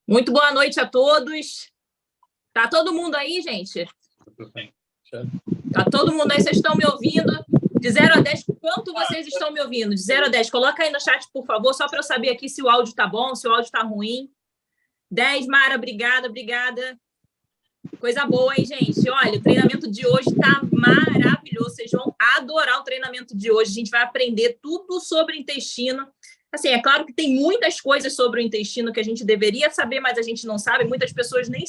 Muito boa noite a todos. Tá todo mundo aí, gente? Tá todo mundo aí? Vocês estão me ouvindo? De 0 a 10, quanto vocês estão me ouvindo? De 0 a 10. Coloca aí no chat, por favor, só para eu saber aqui se o áudio tá bom, se o áudio tá ruim. 10, Mara, obrigada, obrigada. Coisa boa, hein, gente? Olha, o treinamento de hoje tá maravilhoso. Vocês vão adorar o treinamento de hoje. A gente vai aprender tudo sobre intestino. Assim, é claro que tem muitas coisas sobre o intestino que a gente deveria saber, mas a gente não sabe. Muitas pessoas nem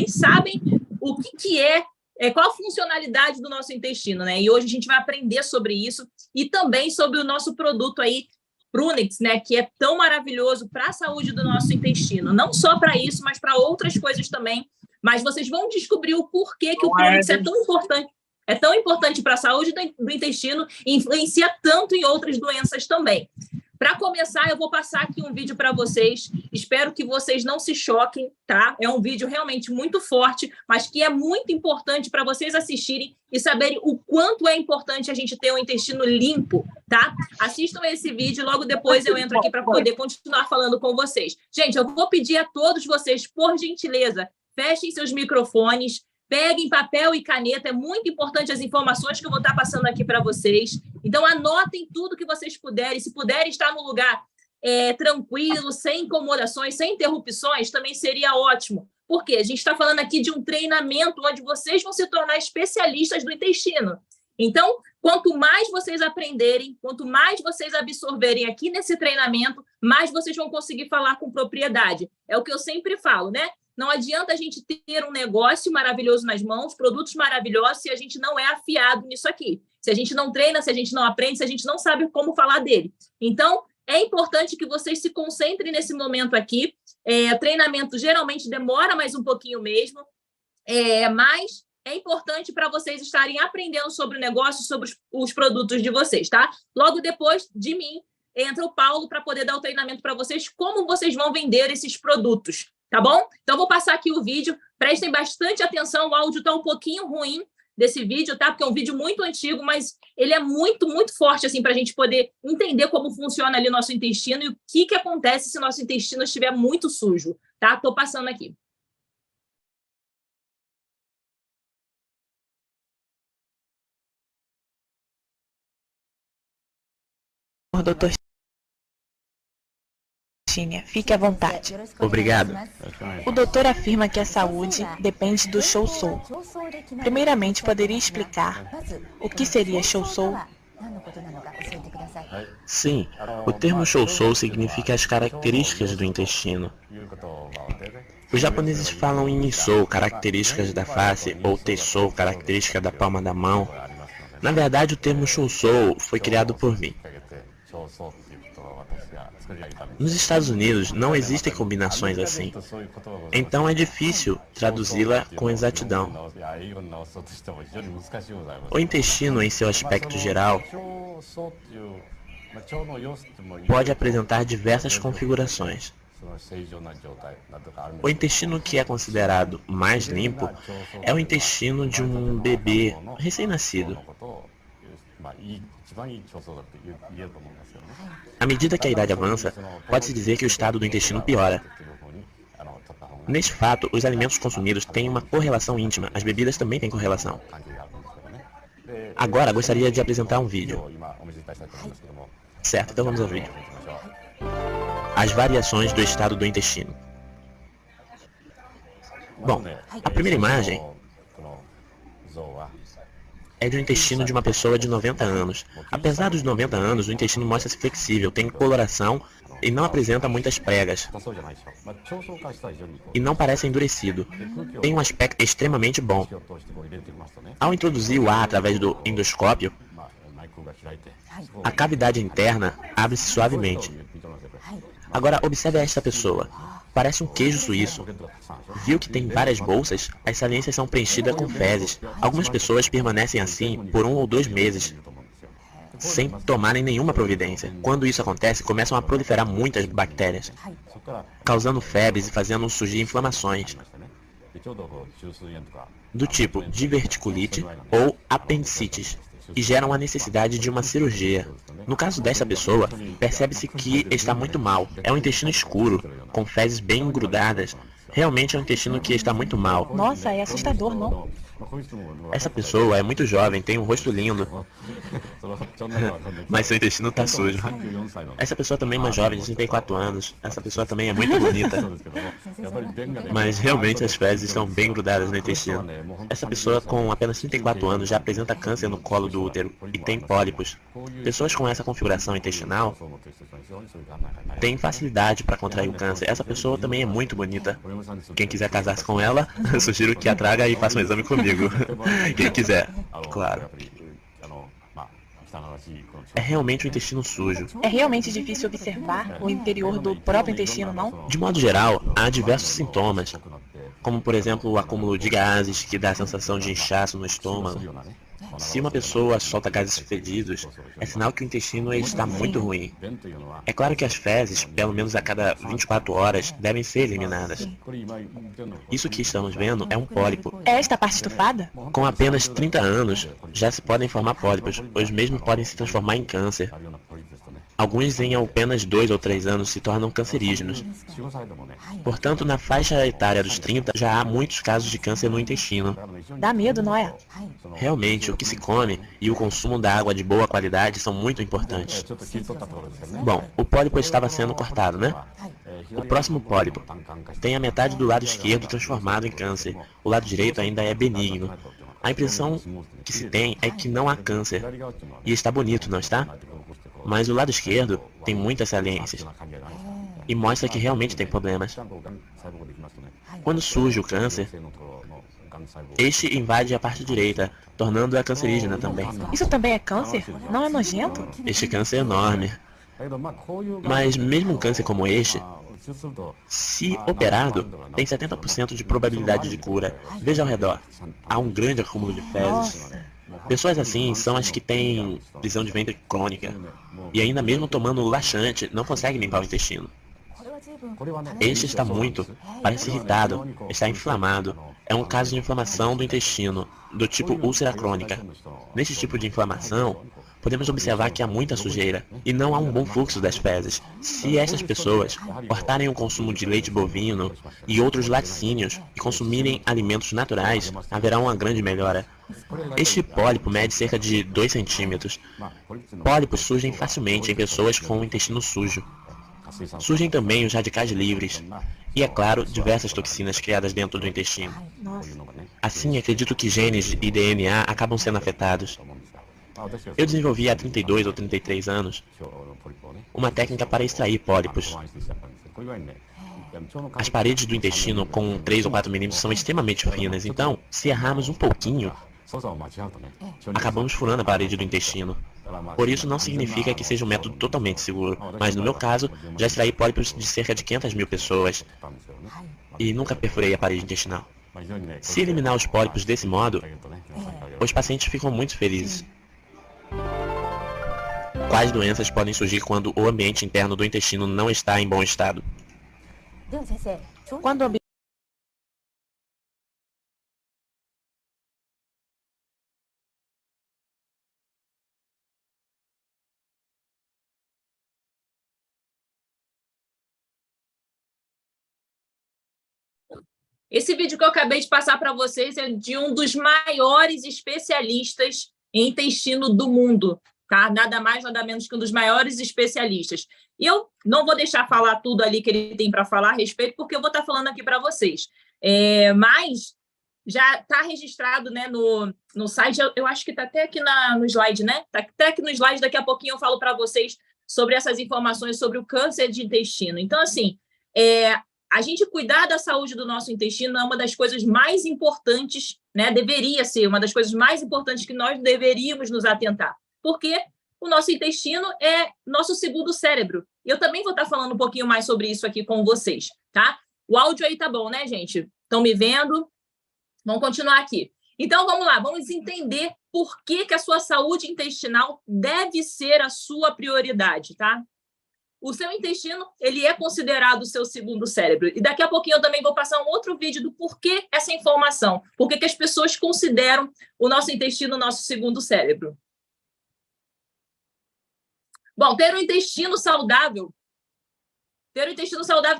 sabem o que é, qual a funcionalidade do nosso intestino, né? E hoje a gente vai aprender sobre isso e também sobre o nosso produto aí, Prunix, né? Que é tão maravilhoso para a saúde do nosso intestino. Não só para isso, mas para outras coisas também. Mas vocês vão descobrir o porquê que o Prunix é tão importante. É tão importante para a saúde do intestino e influencia tanto em outras doenças também. Para começar, eu vou passar aqui um vídeo para vocês. Espero que vocês não se choquem, tá? É um vídeo realmente muito forte, mas que é muito importante para vocês assistirem e saberem o quanto é importante a gente ter um intestino limpo, tá? Assistam esse vídeo, logo depois eu entro aqui para poder continuar falando com vocês. Gente, eu vou pedir a todos vocês, por gentileza, fechem seus microfones, peguem papel e caneta, é muito importante as informações que eu vou estar passando aqui para vocês. Então, anotem tudo que vocês puderem. Se puderem estar num lugar tranquilo, sem incomodações, sem interrupções, também seria ótimo. Por quê? A gente está falando aqui de um treinamento onde vocês vão se tornar especialistas do intestino. Então, quanto mais vocês aprenderem, quanto mais vocês absorverem aqui nesse treinamento, mais vocês vão conseguir falar com propriedade. É o que eu sempre falo, né? Não adianta a gente ter um negócio maravilhoso nas mãos, produtos maravilhosos, se a gente não é afiado nisso aqui. Se a gente não treina, se a gente não aprende, se a gente não sabe como falar dele. Então, é importante que vocês se concentrem nesse momento aqui. O treinamento geralmente demora mais um pouquinho mesmo, mas é importante para vocês estarem aprendendo sobre o negócio, sobre os produtos de vocês, tá? Logo depois de mim, entra o Paulo para poder dar o treinamento para vocês, como vocês vão vender esses produtos. Tá bom? Então, vou passar aqui o vídeo. Prestem bastante atenção. O áudio está um pouquinho ruim desse vídeo, tá? Porque é um vídeo muito antigo, mas ele é muito, muito forte, assim, para a gente poder entender como funciona ali o nosso intestino e o que acontece se o nosso intestino estiver muito sujo, tá? Tô passando aqui. Doutor fique à vontade. Obrigado. O doutor afirma que a saúde depende do Shou Sou. Primeiramente, poderia explicar o que seria Shou Sou? Sim, o termo Shou Sou significa as características do intestino. Os japoneses falam em Nisou, características da face, ou Tessou, característica da palma da mão. Na verdade, o termo Shou Sou foi criado por mim. Nos Estados Unidos não existem combinações assim, então é difícil traduzi-la com exatidão. O intestino, em seu aspecto geral, pode apresentar diversas configurações. O intestino que é considerado mais limpo é o intestino de um bebê recém-nascido. À medida que a idade avança, pode-se dizer que o estado do intestino piora. Neste fato, os alimentos consumidos têm uma correlação íntima, as bebidas também têm correlação. Agora, gostaria de apresentar um vídeo. Certo, então vamos ao vídeo. As variações do estado do intestino. Bom, a primeira imagem é do intestino de uma pessoa de 90 anos. Apesar dos 90 anos, o intestino mostra-se flexível, tem coloração e não apresenta muitas pregas. E não parece endurecido. Tem um aspecto extremamente bom. Ao introduzir o ar através do endoscópio, a cavidade interna abre-se suavemente. Agora, observe esta pessoa. Parece um queijo suíço. Viu que tem várias bolsas? As saliências são preenchidas com fezes. Algumas pessoas permanecem assim por 1 ou 2 meses, sem tomarem nenhuma providência. Quando isso acontece, começam a proliferar muitas bactérias, causando febres e fazendo surgir inflamações. do tipo diverticulite ou apendicites, e geram a necessidade de uma cirurgia. No caso dessa pessoa, percebe-se que está muito mal. É um intestino escuro, com fezes bem engrudadas. Realmente é um intestino que está muito mal. Nossa, é assustador, não? Essa pessoa é muito jovem, tem um rosto lindo, mas seu intestino está sujo. Essa pessoa também é uma jovem de 34 anos. Essa pessoa também é muito bonita, mas realmente as fezes estão bem grudadas no intestino. Essa pessoa com apenas 34 anos já apresenta câncer no colo do útero e tem pólipos. Pessoas com essa configuração intestinal têm facilidade para contrair o câncer. Essa pessoa também é muito bonita. Quem quiser casar-se com ela, eu sugiro que a traga e faça um exame comigo. Quem quiser, claro. É realmente um intestino sujo. É realmente difícil observar o interior do próprio intestino, não? De modo geral, há diversos sintomas, como por exemplo o acúmulo de gases, que dá a sensação de inchaço no estômago. Se uma pessoa solta gases fedidos, é sinal que o intestino está muito ruim. É claro que as fezes, pelo menos a cada 24 horas, devem ser eliminadas. Isso que estamos vendo é um pólipo. É esta parte estufada? Com apenas 30 anos, já se podem formar pólipos. Os mesmos podem se transformar em câncer. Alguns em apenas 2 ou 3 anos se tornam cancerígenos. Portanto, na faixa etária dos 30, já há muitos casos de câncer no intestino. Dá medo, não é? Realmente, o que se come e o consumo da água de boa qualidade são muito importantes. Bom, o pólipo estava sendo cortado, né? O próximo pólipo tem a metade do lado esquerdo transformado em câncer. O lado direito ainda é benigno. A impressão que se tem é que não há câncer. E está bonito, não está? Mas o lado esquerdo tem muitas saliências e mostra que realmente tem problemas. Quando surge o câncer, este invade a parte direita, tornando-a cancerígena também. Isso também é câncer? Não é nojento? Este câncer é enorme. Mas mesmo um câncer como este, se operado, tem 70% de probabilidade de cura. Veja ao redor, há um grande acúmulo de fezes. Pessoas assim são as que têm prisão de ventre crônica e ainda mesmo tomando laxante não conseguem limpar o intestino. Este está muito, parece irritado, está inflamado. É um caso de inflamação do intestino, do tipo úlcera crônica. Neste tipo de inflamação, podemos observar que há muita sujeira e não há um bom fluxo das fezes. Se estas pessoas cortarem o consumo de leite bovino e outros laticínios e consumirem alimentos naturais, haverá uma grande melhora. Este pólipo mede cerca de 2 centímetros. Pólipos surgem facilmente em pessoas com o intestino sujo. Surgem também os radicais livres e, é claro, diversas toxinas criadas dentro do intestino. Assim, acredito que genes e DNA acabam sendo afetados. Eu desenvolvi há 32 ou 33 anos uma técnica para extrair pólipos. As paredes do intestino com 3 ou 4 milímetros são extremamente finas, então, se errarmos um pouquinho, acabamos furando a parede do intestino. Por isso não significa que seja um método totalmente seguro, mas no meu caso, já extraí pólipos de cerca de 500 mil pessoas e nunca perfurei a parede intestinal. Se eliminar os pólipos desse modo, os pacientes ficam muito felizes. Quais doenças podem surgir quando o ambiente interno do intestino não está em bom estado? Quando o Esse vídeo que eu acabei de passar para vocês é de um dos maiores especialistas em intestino do mundo, tá? Nada mais, nada menos que um dos maiores especialistas. E eu não vou deixar falar tudo ali que ele tem para falar a respeito, porque eu vou estar falando aqui para vocês. Mas já está registrado, né, no site, eu acho que está até aqui no slide, né? Está até aqui no slide, daqui a pouquinho eu falo para vocês sobre essas informações sobre o câncer de intestino. Então, assim, a gente cuidar da saúde do nosso intestino é uma das coisas mais importantes, né? Deveria ser uma das coisas mais importantes que nós deveríamos nos atentar, porque o nosso intestino é nosso segundo cérebro. E eu também vou estar falando um pouquinho mais sobre isso aqui com vocês, tá? O áudio aí tá bom, né, gente? Estão me vendo? Vamos continuar aqui. Então, vamos lá, vamos entender por que a sua saúde intestinal deve ser a sua prioridade, tá? O seu intestino, ele é considerado o seu segundo cérebro. E daqui a pouquinho eu também vou passar um outro vídeo do porquê essa informação. Por que as pessoas consideram o nosso intestino o nosso segundo cérebro. Bom, ter um intestino saudável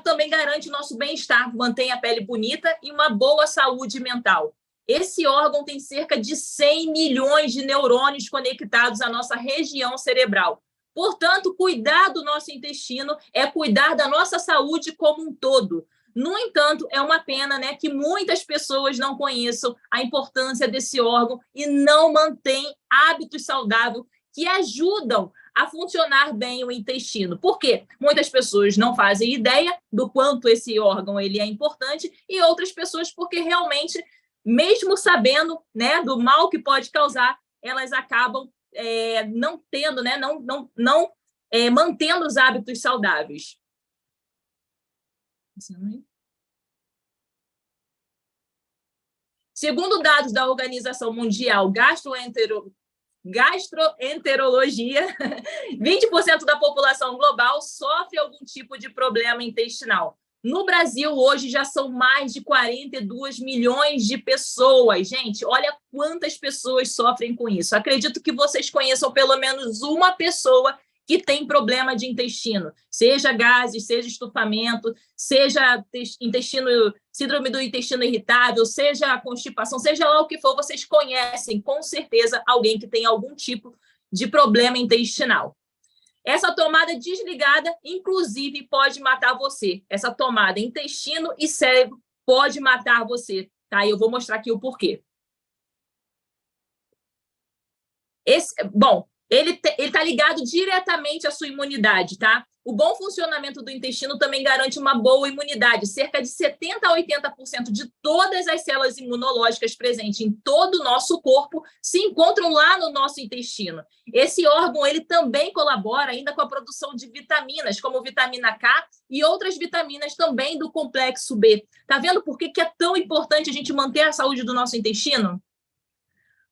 também garante nosso bem-estar, mantém a pele bonita e uma boa saúde mental. Esse órgão tem cerca de 100 milhões de neurônios conectados à nossa região cerebral. Portanto, cuidar do nosso intestino é cuidar da nossa saúde como um todo. No entanto, é uma pena, né, que muitas pessoas não conheçam a importância desse órgão e não mantêm hábitos saudáveis que ajudam a funcionar bem o intestino. Por quê? Muitas pessoas não fazem ideia do quanto esse órgão ele é importante e outras pessoas porque realmente, mesmo sabendo, né, do mal que pode causar, elas acabam não tendo, né, não mantendo os hábitos saudáveis. Segundo dados da Organização Mundial Gastroenterologia, 20% da população global sofre algum tipo de problema intestinal. No Brasil, hoje, já são mais de 42 milhões de pessoas. Gente, olha quantas pessoas sofrem com isso. Acredito que vocês conheçam pelo menos uma pessoa que tem problema de intestino, seja gases, seja estufamento, seja síndrome do intestino irritável, seja constipação, seja lá o que for, vocês conhecem com certeza alguém que tem algum tipo de problema intestinal. Essa tomada desligada, inclusive, pode matar você. Essa tomada intestino e cérebro pode matar você, tá? E eu vou mostrar aqui o porquê. Ele está ligado diretamente à sua imunidade, tá? O bom funcionamento do intestino também garante uma boa imunidade. Cerca de 70% a 80% de todas as células imunológicas presentes em todo o nosso corpo se encontram lá no nosso intestino. Esse órgão ele também colabora ainda com a produção de vitaminas, como vitamina K e outras vitaminas também do complexo B. Tá vendo por que é tão importante a gente manter a saúde do nosso intestino?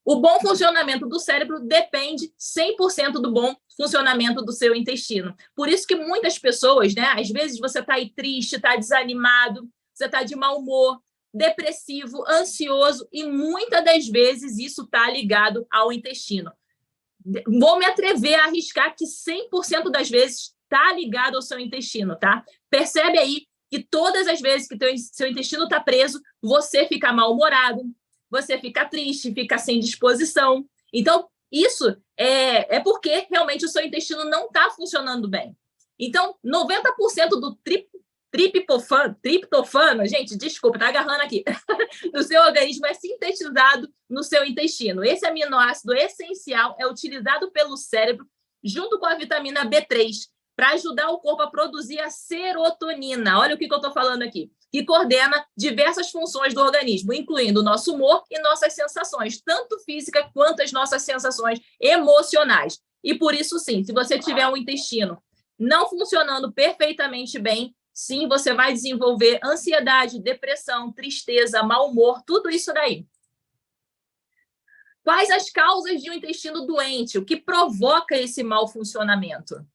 O bom funcionamento do cérebro depende 100% do bom funcionamento do seu intestino. Por isso que muitas pessoas, né, às vezes você está aí triste, está desanimado, você está de mau humor, depressivo, ansioso, e muitas das vezes isso está ligado ao intestino. Vou me atrever a arriscar que 100% das vezes está ligado ao seu intestino, tá? Percebe aí que todas as vezes que seu intestino está preso, você fica mal-humorado, você fica triste, fica sem disposição. Então, isso é porque realmente o seu intestino não está funcionando bem. Então, 90% do triptofano, gente, desculpa, tá agarrando aqui, do seu organismo é sintetizado no seu intestino. Esse aminoácido essencial é utilizado pelo cérebro junto com a vitamina B3 para ajudar o corpo a produzir a serotonina. Olha o que eu estou falando aqui. Que coordena diversas funções do organismo, incluindo o nosso humor e nossas sensações, tanto físicas quanto as nossas sensações emocionais. E por isso, sim, se você tiver um intestino não funcionando perfeitamente bem, sim, você vai desenvolver ansiedade, depressão, tristeza, mau humor, tudo isso daí. Quais as causas de um intestino doente? O que provoca esse mau funcionamento?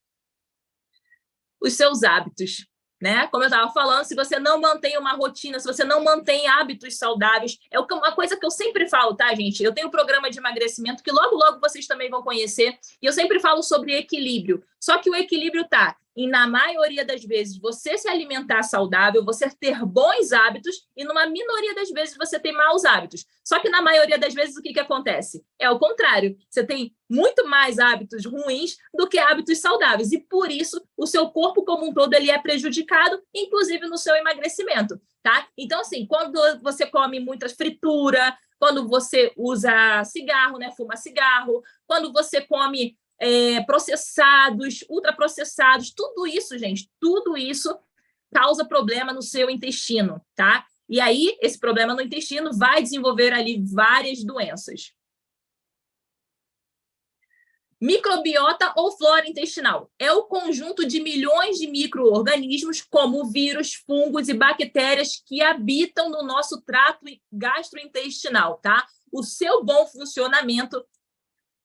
Os seus hábitos. Né? Como eu estava falando, se você não mantém uma rotina, se você não mantém hábitos saudáveis, é uma coisa que eu sempre falo, tá, gente? Eu tenho um programa de emagrecimento que logo, logo vocês também vão conhecer, e eu sempre falo sobre equilíbrio. Só que o equilíbrio tá em, na maioria das vezes, você se alimentar saudável, você ter bons hábitos, e numa minoria das vezes você ter maus hábitos. Só que na maioria das vezes o que acontece? É o contrário. Você tem muito mais hábitos ruins do que hábitos saudáveis. E por isso o seu corpo como um todo ele é prejudicado, inclusive no seu emagrecimento, tá? Então, assim, quando você come muita fritura, quando você usa cigarro, né, fuma cigarro, quando você come processados, ultraprocessados, tudo isso, gente, tudo isso causa problema no seu intestino, tá? E aí, esse problema no intestino vai desenvolver ali várias doenças. Microbiota ou flora intestinal é o conjunto de milhões de micro-organismos, como vírus, fungos e bactérias que habitam no nosso trato gastrointestinal, tá? O seu bom funcionamento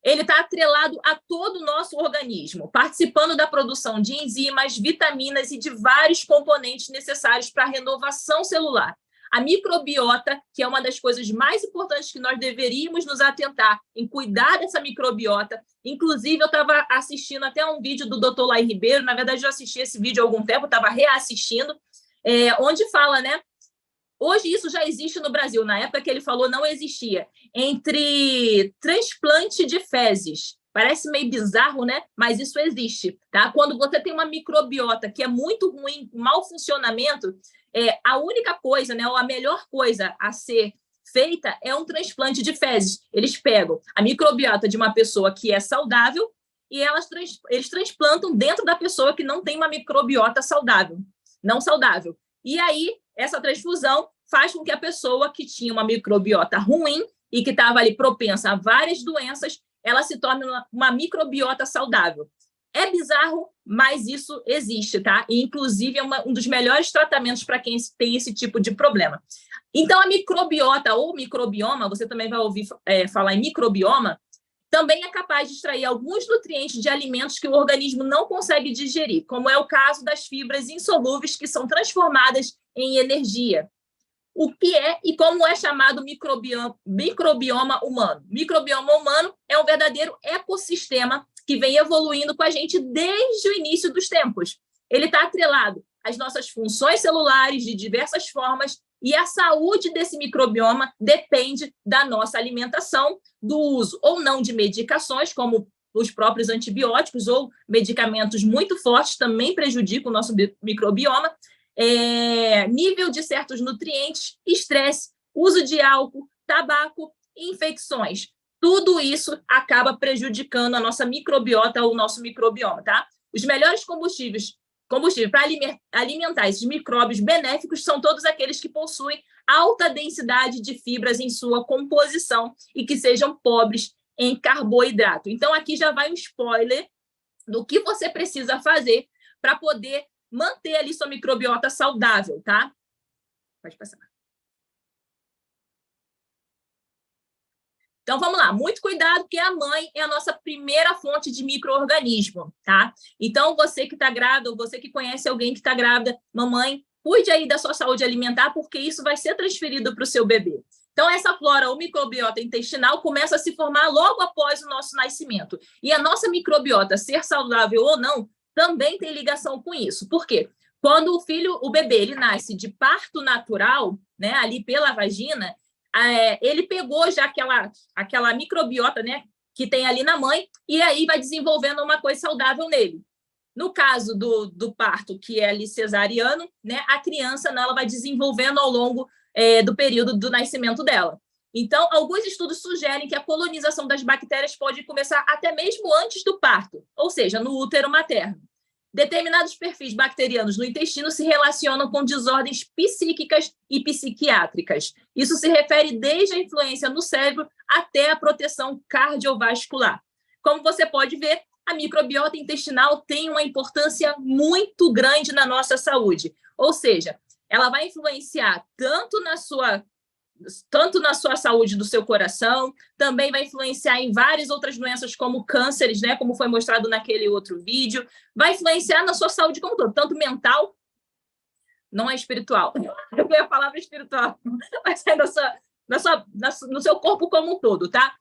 ele está atrelado a todo o nosso organismo, participando da produção de enzimas, vitaminas e de vários componentes necessários para a renovação celular. A microbiota, que é uma das coisas mais importantes que nós deveríamos nos atentar em cuidar dessa microbiota. Inclusive, eu estava assistindo até um vídeo do Dr. Lai Ribeiro, na verdade, eu assisti esse vídeo há algum tempo, estava reassistindo, onde fala, né? Hoje isso já existe no Brasil, na época que ele falou não existia, entre transplante de fezes. Parece meio bizarro, né? Mas isso existe, tá? Quando você tem uma microbiota que é muito ruim, mau funcionamento, a única coisa, né, ou a melhor coisa a ser feita é um transplante de fezes. Eles pegam a microbiota de uma pessoa que é saudável e eles transplantam dentro da pessoa que não tem uma microbiota saudável, não saudável. E aí, essa transfusão faz com que a pessoa que tinha uma microbiota ruim e que estava ali propensa a várias doenças, ela se torne uma microbiota saudável. É bizarro, mas isso existe, tá? E, inclusive, é um dos melhores tratamentos para quem tem esse tipo de problema. Então, a microbiota ou microbioma, você também vai ouvir falar em microbioma, também é capaz de extrair alguns nutrientes de alimentos que o organismo não consegue digerir, como é o caso das fibras insolúveis que são transformadas em energia. O que é e como é chamado microbioma humano? Microbioma humano é um verdadeiro ecossistema que vem evoluindo com a gente desde o início dos tempos. Ele está atrelado às nossas funções celulares de diversas formas e a saúde desse microbioma depende da nossa alimentação, do uso ou não de medicações, como os próprios antibióticos ou medicamentos muito fortes também prejudicam o nosso microbioma, nível de certos nutrientes, estresse, uso de álcool, tabaco e infecções. Tudo isso acaba prejudicando a nossa microbiota ou o nosso microbioma, tá? Os melhores combustíveis para alimentar esses micróbios benéficos são todos aqueles que possuem alta densidade de fibras em sua composição e que sejam pobres em carboidrato. Então, aqui já vai um spoiler do que você precisa fazer para poder manter ali sua microbiota saudável, tá? Pode passar. Então, vamos lá. Muito cuidado, porque a mãe é a nossa primeira fonte de micro-organismo, tá? Então, você que está grávida, ou você que conhece alguém que está grávida, mamãe, cuide aí da sua saúde alimentar, porque isso vai ser transferido para o seu bebê. Então, essa flora ou microbiota intestinal começa a se formar logo após o nosso nascimento. E a nossa microbiota, ser saudável ou não, também tem ligação com isso. Por quê? Quando o bebê, ele nasce de parto natural, né, ali pela vagina, ele pegou já aquela microbiota, né, que tem ali na mãe, e aí vai desenvolvendo uma coisa saudável nele. No caso do parto, que é ali cesariano, né, a criança ela vai desenvolvendo ao longo do período do nascimento dela. Então, alguns estudos sugerem que a colonização das bactérias pode começar até mesmo antes do parto, ou seja, no útero materno. Determinados perfis bacterianos no intestino se relacionam com desordens psíquicas e psiquiátricas. Isso se refere desde a influência no cérebro até a proteção cardiovascular. Como você pode ver, a microbiota intestinal tem uma importância muito grande na nossa saúde. Ou seja, ela vai influenciar tanto na sua saúde do seu coração, também vai influenciar em várias outras doenças como cânceres, né, como foi mostrado naquele outro vídeo, vai influenciar na sua saúde como todo, tanto mental, não é espiritual, eu a palavra espiritual, mas é no seu corpo como um todo, tá?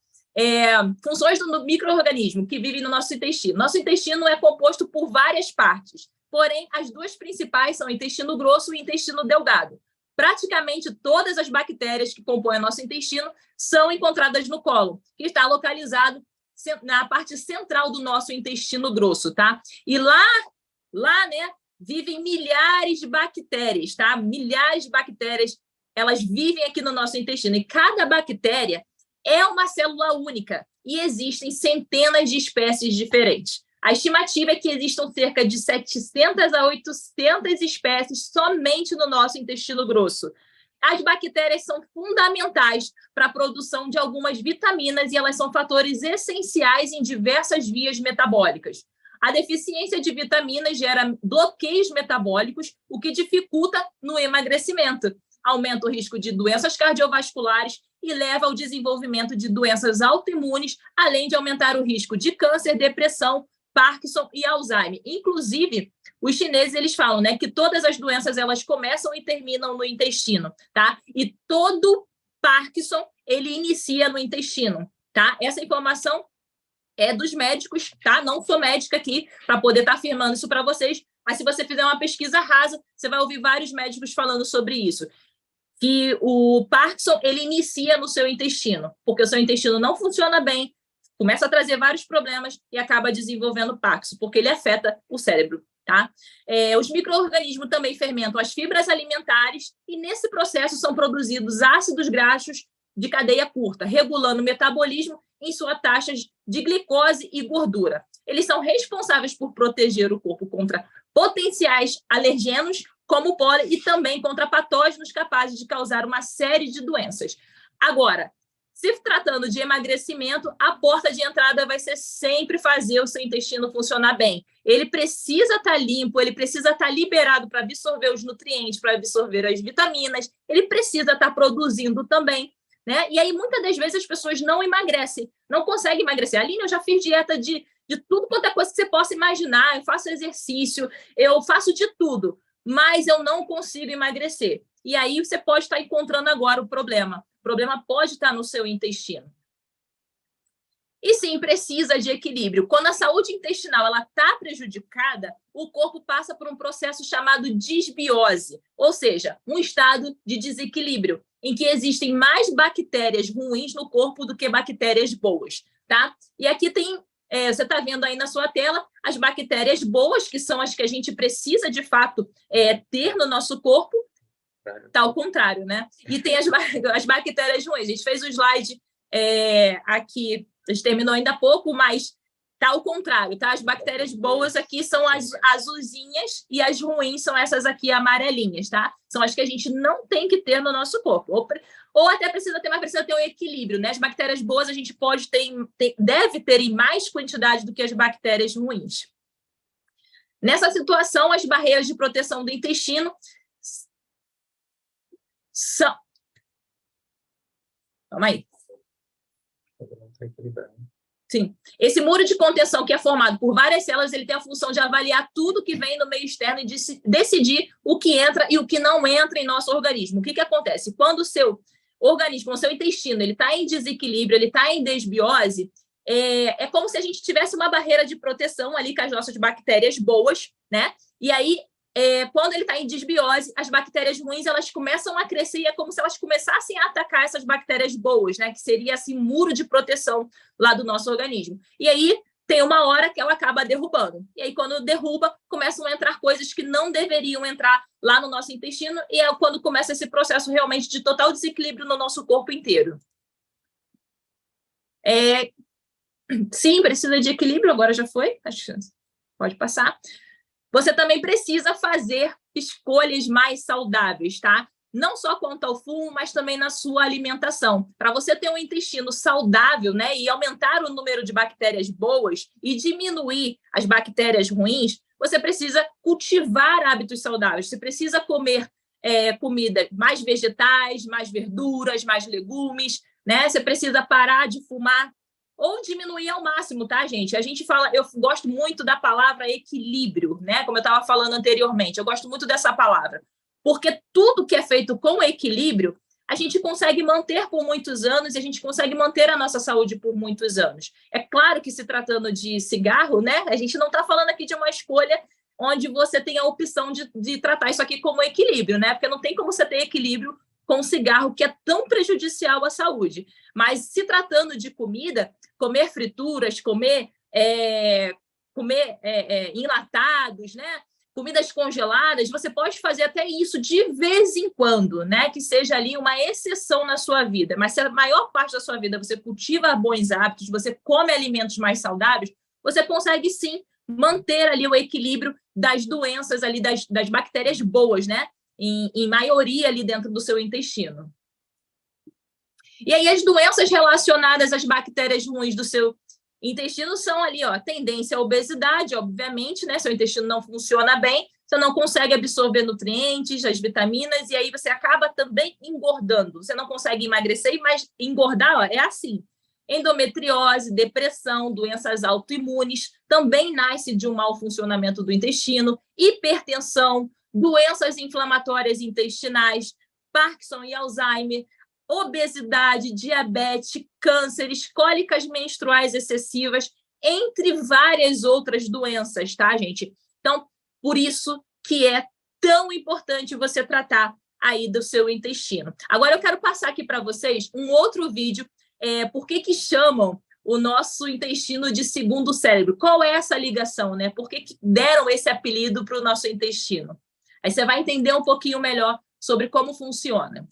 Funções do micro-organismo que vivem no nosso intestino. Nosso intestino é composto por várias partes, porém, as duas principais são o intestino grosso e o intestino delgado. Praticamente todas as bactérias que compõem o nosso intestino são encontradas no cólon, que está localizado na parte central do nosso intestino grosso, tá? E lá, né, vivem milhares de bactérias, tá? Milhares de bactérias, elas vivem aqui no nosso intestino. E cada bactéria é uma célula única e existem centenas de espécies diferentes. A estimativa é que existam cerca de 700 a 800 espécies somente no nosso intestino grosso. As bactérias são fundamentais para a produção de algumas vitaminas e elas são fatores essenciais em diversas vias metabólicas. A deficiência de vitaminas gera bloqueios metabólicos, o que dificulta no emagrecimento, aumenta o risco de doenças cardiovasculares e leva ao desenvolvimento de doenças autoimunes, além de aumentar o risco de câncer, depressão, Parkinson e Alzheimer. Inclusive, os chineses, eles falam, né, que todas as doenças, elas começam e terminam no intestino, tá? E todo Parkinson, ele inicia no intestino, tá? Essa informação é dos médicos, tá? Não sou médica aqui para poder estar afirmando isso para vocês, mas se você fizer uma pesquisa rasa, você vai ouvir vários médicos falando sobre isso. Que o Parkinson, ele inicia no seu intestino, porque o seu intestino não funciona bem, começa a trazer vários problemas e acaba desenvolvendo Parkinson, porque ele afeta o cérebro, tá? Os micro-organismos também fermentam as fibras alimentares e, nesse processo, são produzidos ácidos graxos de cadeia curta, regulando o metabolismo em suas taxas de glicose e gordura. Eles são responsáveis por proteger o corpo contra potenciais alergenos, como o pólen, e também contra patógenos capazes de causar uma série de doenças. Agora, se tratando de emagrecimento, a porta de entrada vai ser sempre fazer o seu intestino funcionar bem. Ele precisa estar limpo, ele precisa estar liberado para absorver os nutrientes, para absorver as vitaminas, ele precisa estar produzindo também, né? E aí, muitas das vezes, as pessoas não emagrecem, não conseguem emagrecer. Aline, eu já fiz dieta de tudo quanto é coisa que você possa imaginar, eu faço exercício, eu faço de tudo, mas eu não consigo emagrecer. E aí você pode estar encontrando agora o problema. O problema pode estar no seu intestino. E sim, precisa de equilíbrio. Quando a saúde intestinal está prejudicada, o corpo passa por um processo chamado disbiose, ou seja, um estado de desequilíbrio, em que existem mais bactérias ruins no corpo do que bactérias boas, tá? E aqui tem, você está vendo aí na sua tela, as bactérias boas, que são as que a gente precisa, de fato, ter no nosso corpo. Está ao contrário, né? E tem as bactérias ruins. A gente fez o slide aqui, a gente terminou ainda há pouco, mas está ao contrário, tá? As bactérias boas aqui são as azulzinhas e as ruins são essas aqui amarelinhas, tá? São as que a gente não tem que ter no nosso corpo. Ou até precisa ter, mas precisa ter um equilíbrio, né? As bactérias boas a gente pode ter, deve ter em mais quantidade do que as bactérias ruins. Nessa situação, as barreiras de proteção do intestino são... Calma aí. Sim. Esse muro de contenção que é formado por várias células, ele tem a função de avaliar tudo que vem no meio externo e de decidir o que entra e o que não entra em nosso organismo. O que acontece? Quando o seu organismo, o seu intestino, ele está em desequilíbrio, ele está em desbiose, é como se a gente tivesse uma barreira de proteção ali com as nossas bactérias boas, né? E aí, quando ele está em desbiose, as bactérias ruins, elas começam a crescer e é como se elas começassem a atacar essas bactérias boas, né? Que seria, assim, muro de proteção lá do nosso organismo. E aí, tem uma hora que ela acaba derrubando. E aí, quando derruba, começam a entrar coisas que não deveriam entrar lá no nosso intestino e é quando começa esse processo realmente de total desequilíbrio no nosso corpo inteiro. Sim, precisa de equilíbrio, agora já foi? Pode passar. Você também precisa fazer escolhas mais saudáveis, tá? Não só quanto ao fumo, mas também na sua alimentação. Para você ter um intestino saudável, né, e aumentar o número de bactérias boas e diminuir as bactérias ruins, você precisa cultivar hábitos saudáveis. Você precisa comer comida, mais vegetais, mais verduras, mais legumes, né? Você precisa parar de fumar ou diminuir ao máximo, tá, gente? A gente fala, eu gosto muito da palavra equilíbrio, né? Como eu estava falando anteriormente, eu gosto muito dessa palavra, porque tudo que é feito com equilíbrio, a gente consegue manter por muitos anos e a gente consegue manter a nossa saúde por muitos anos. É claro que se tratando de cigarro, né? A gente não está falando aqui de uma escolha onde você tem a opção de tratar isso aqui como equilíbrio, né? Porque não tem como você ter equilíbrio com cigarro, que é tão prejudicial à saúde. Mas se tratando de comida, comer frituras, comer enlatados, né? Comidas congeladas, você pode fazer até isso de vez em quando, né? Que seja ali uma exceção na sua vida. Mas se a maior parte da sua vida você cultiva bons hábitos, você come alimentos mais saudáveis, você consegue sim manter ali o equilíbrio das doenças ali, das bactérias boas, né? Em maioria ali dentro do seu intestino. E aí as doenças relacionadas às bactérias ruins do seu intestino são ali, ó, tendência à obesidade, obviamente, né? Seu intestino não funciona bem, você não consegue absorver nutrientes, as vitaminas, e aí você acaba também engordando. Você não consegue emagrecer, mas engordar, ó, é assim. Endometriose, depressão, doenças autoimunes, também nasce de um mau funcionamento do intestino, hipertensão, doenças inflamatórias intestinais, Parkinson e Alzheimer, obesidade, diabetes, cânceres, cólicas menstruais excessivas, entre várias outras doenças, tá, gente? Então, por isso que é tão importante você tratar aí do seu intestino. Agora, eu quero passar aqui para vocês um outro vídeo, por que chamam o nosso intestino de segundo cérebro? Qual é essa ligação, né? Por que deram esse apelido para o nosso intestino? Aí você vai entender um pouquinho melhor sobre como funciona.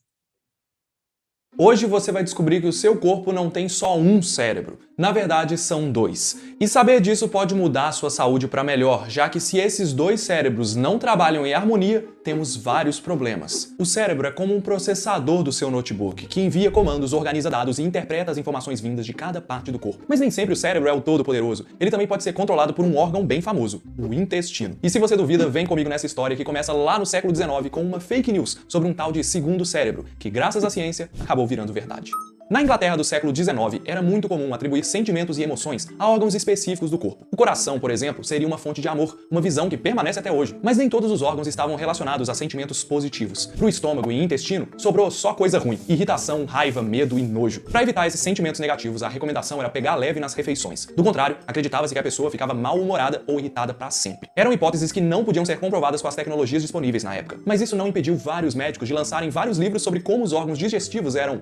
Hoje você vai descobrir que o seu corpo não tem só um cérebro. Na verdade, são dois. E saber disso pode mudar a sua saúde para melhor, já que se esses dois cérebros não trabalham em harmonia, temos vários problemas. O cérebro é como um processador do seu notebook, que envia comandos, organiza dados e interpreta as informações vindas de cada parte do corpo. Mas nem sempre o cérebro é o todo-poderoso. Ele também pode ser controlado por um órgão bem famoso, o intestino. E se você duvida, vem comigo nessa história que começa lá no século XIX com uma fake news sobre um tal de segundo cérebro, que graças à ciência acabou virando verdade. Na Inglaterra do século XIX, era muito comum atribuir sentimentos e emoções a órgãos específicos do corpo. O coração, por exemplo, seria uma fonte de amor, uma visão que permanece até hoje. Mas nem todos os órgãos estavam relacionados a sentimentos positivos. Para o estômago e intestino, sobrou só coisa ruim: irritação, raiva, medo e nojo. Para evitar esses sentimentos negativos, a recomendação era pegar leve nas refeições. Do contrário, acreditava-se que a pessoa ficava mal-humorada ou irritada para sempre. Eram hipóteses que não podiam ser comprovadas com as tecnologias disponíveis na época. Mas isso não impediu vários médicos de lançarem vários livros sobre como os órgãos digestivos eram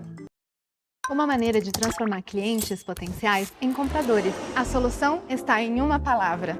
uma maneira de transformar clientes potenciais em compradores. A solução está em uma palavra: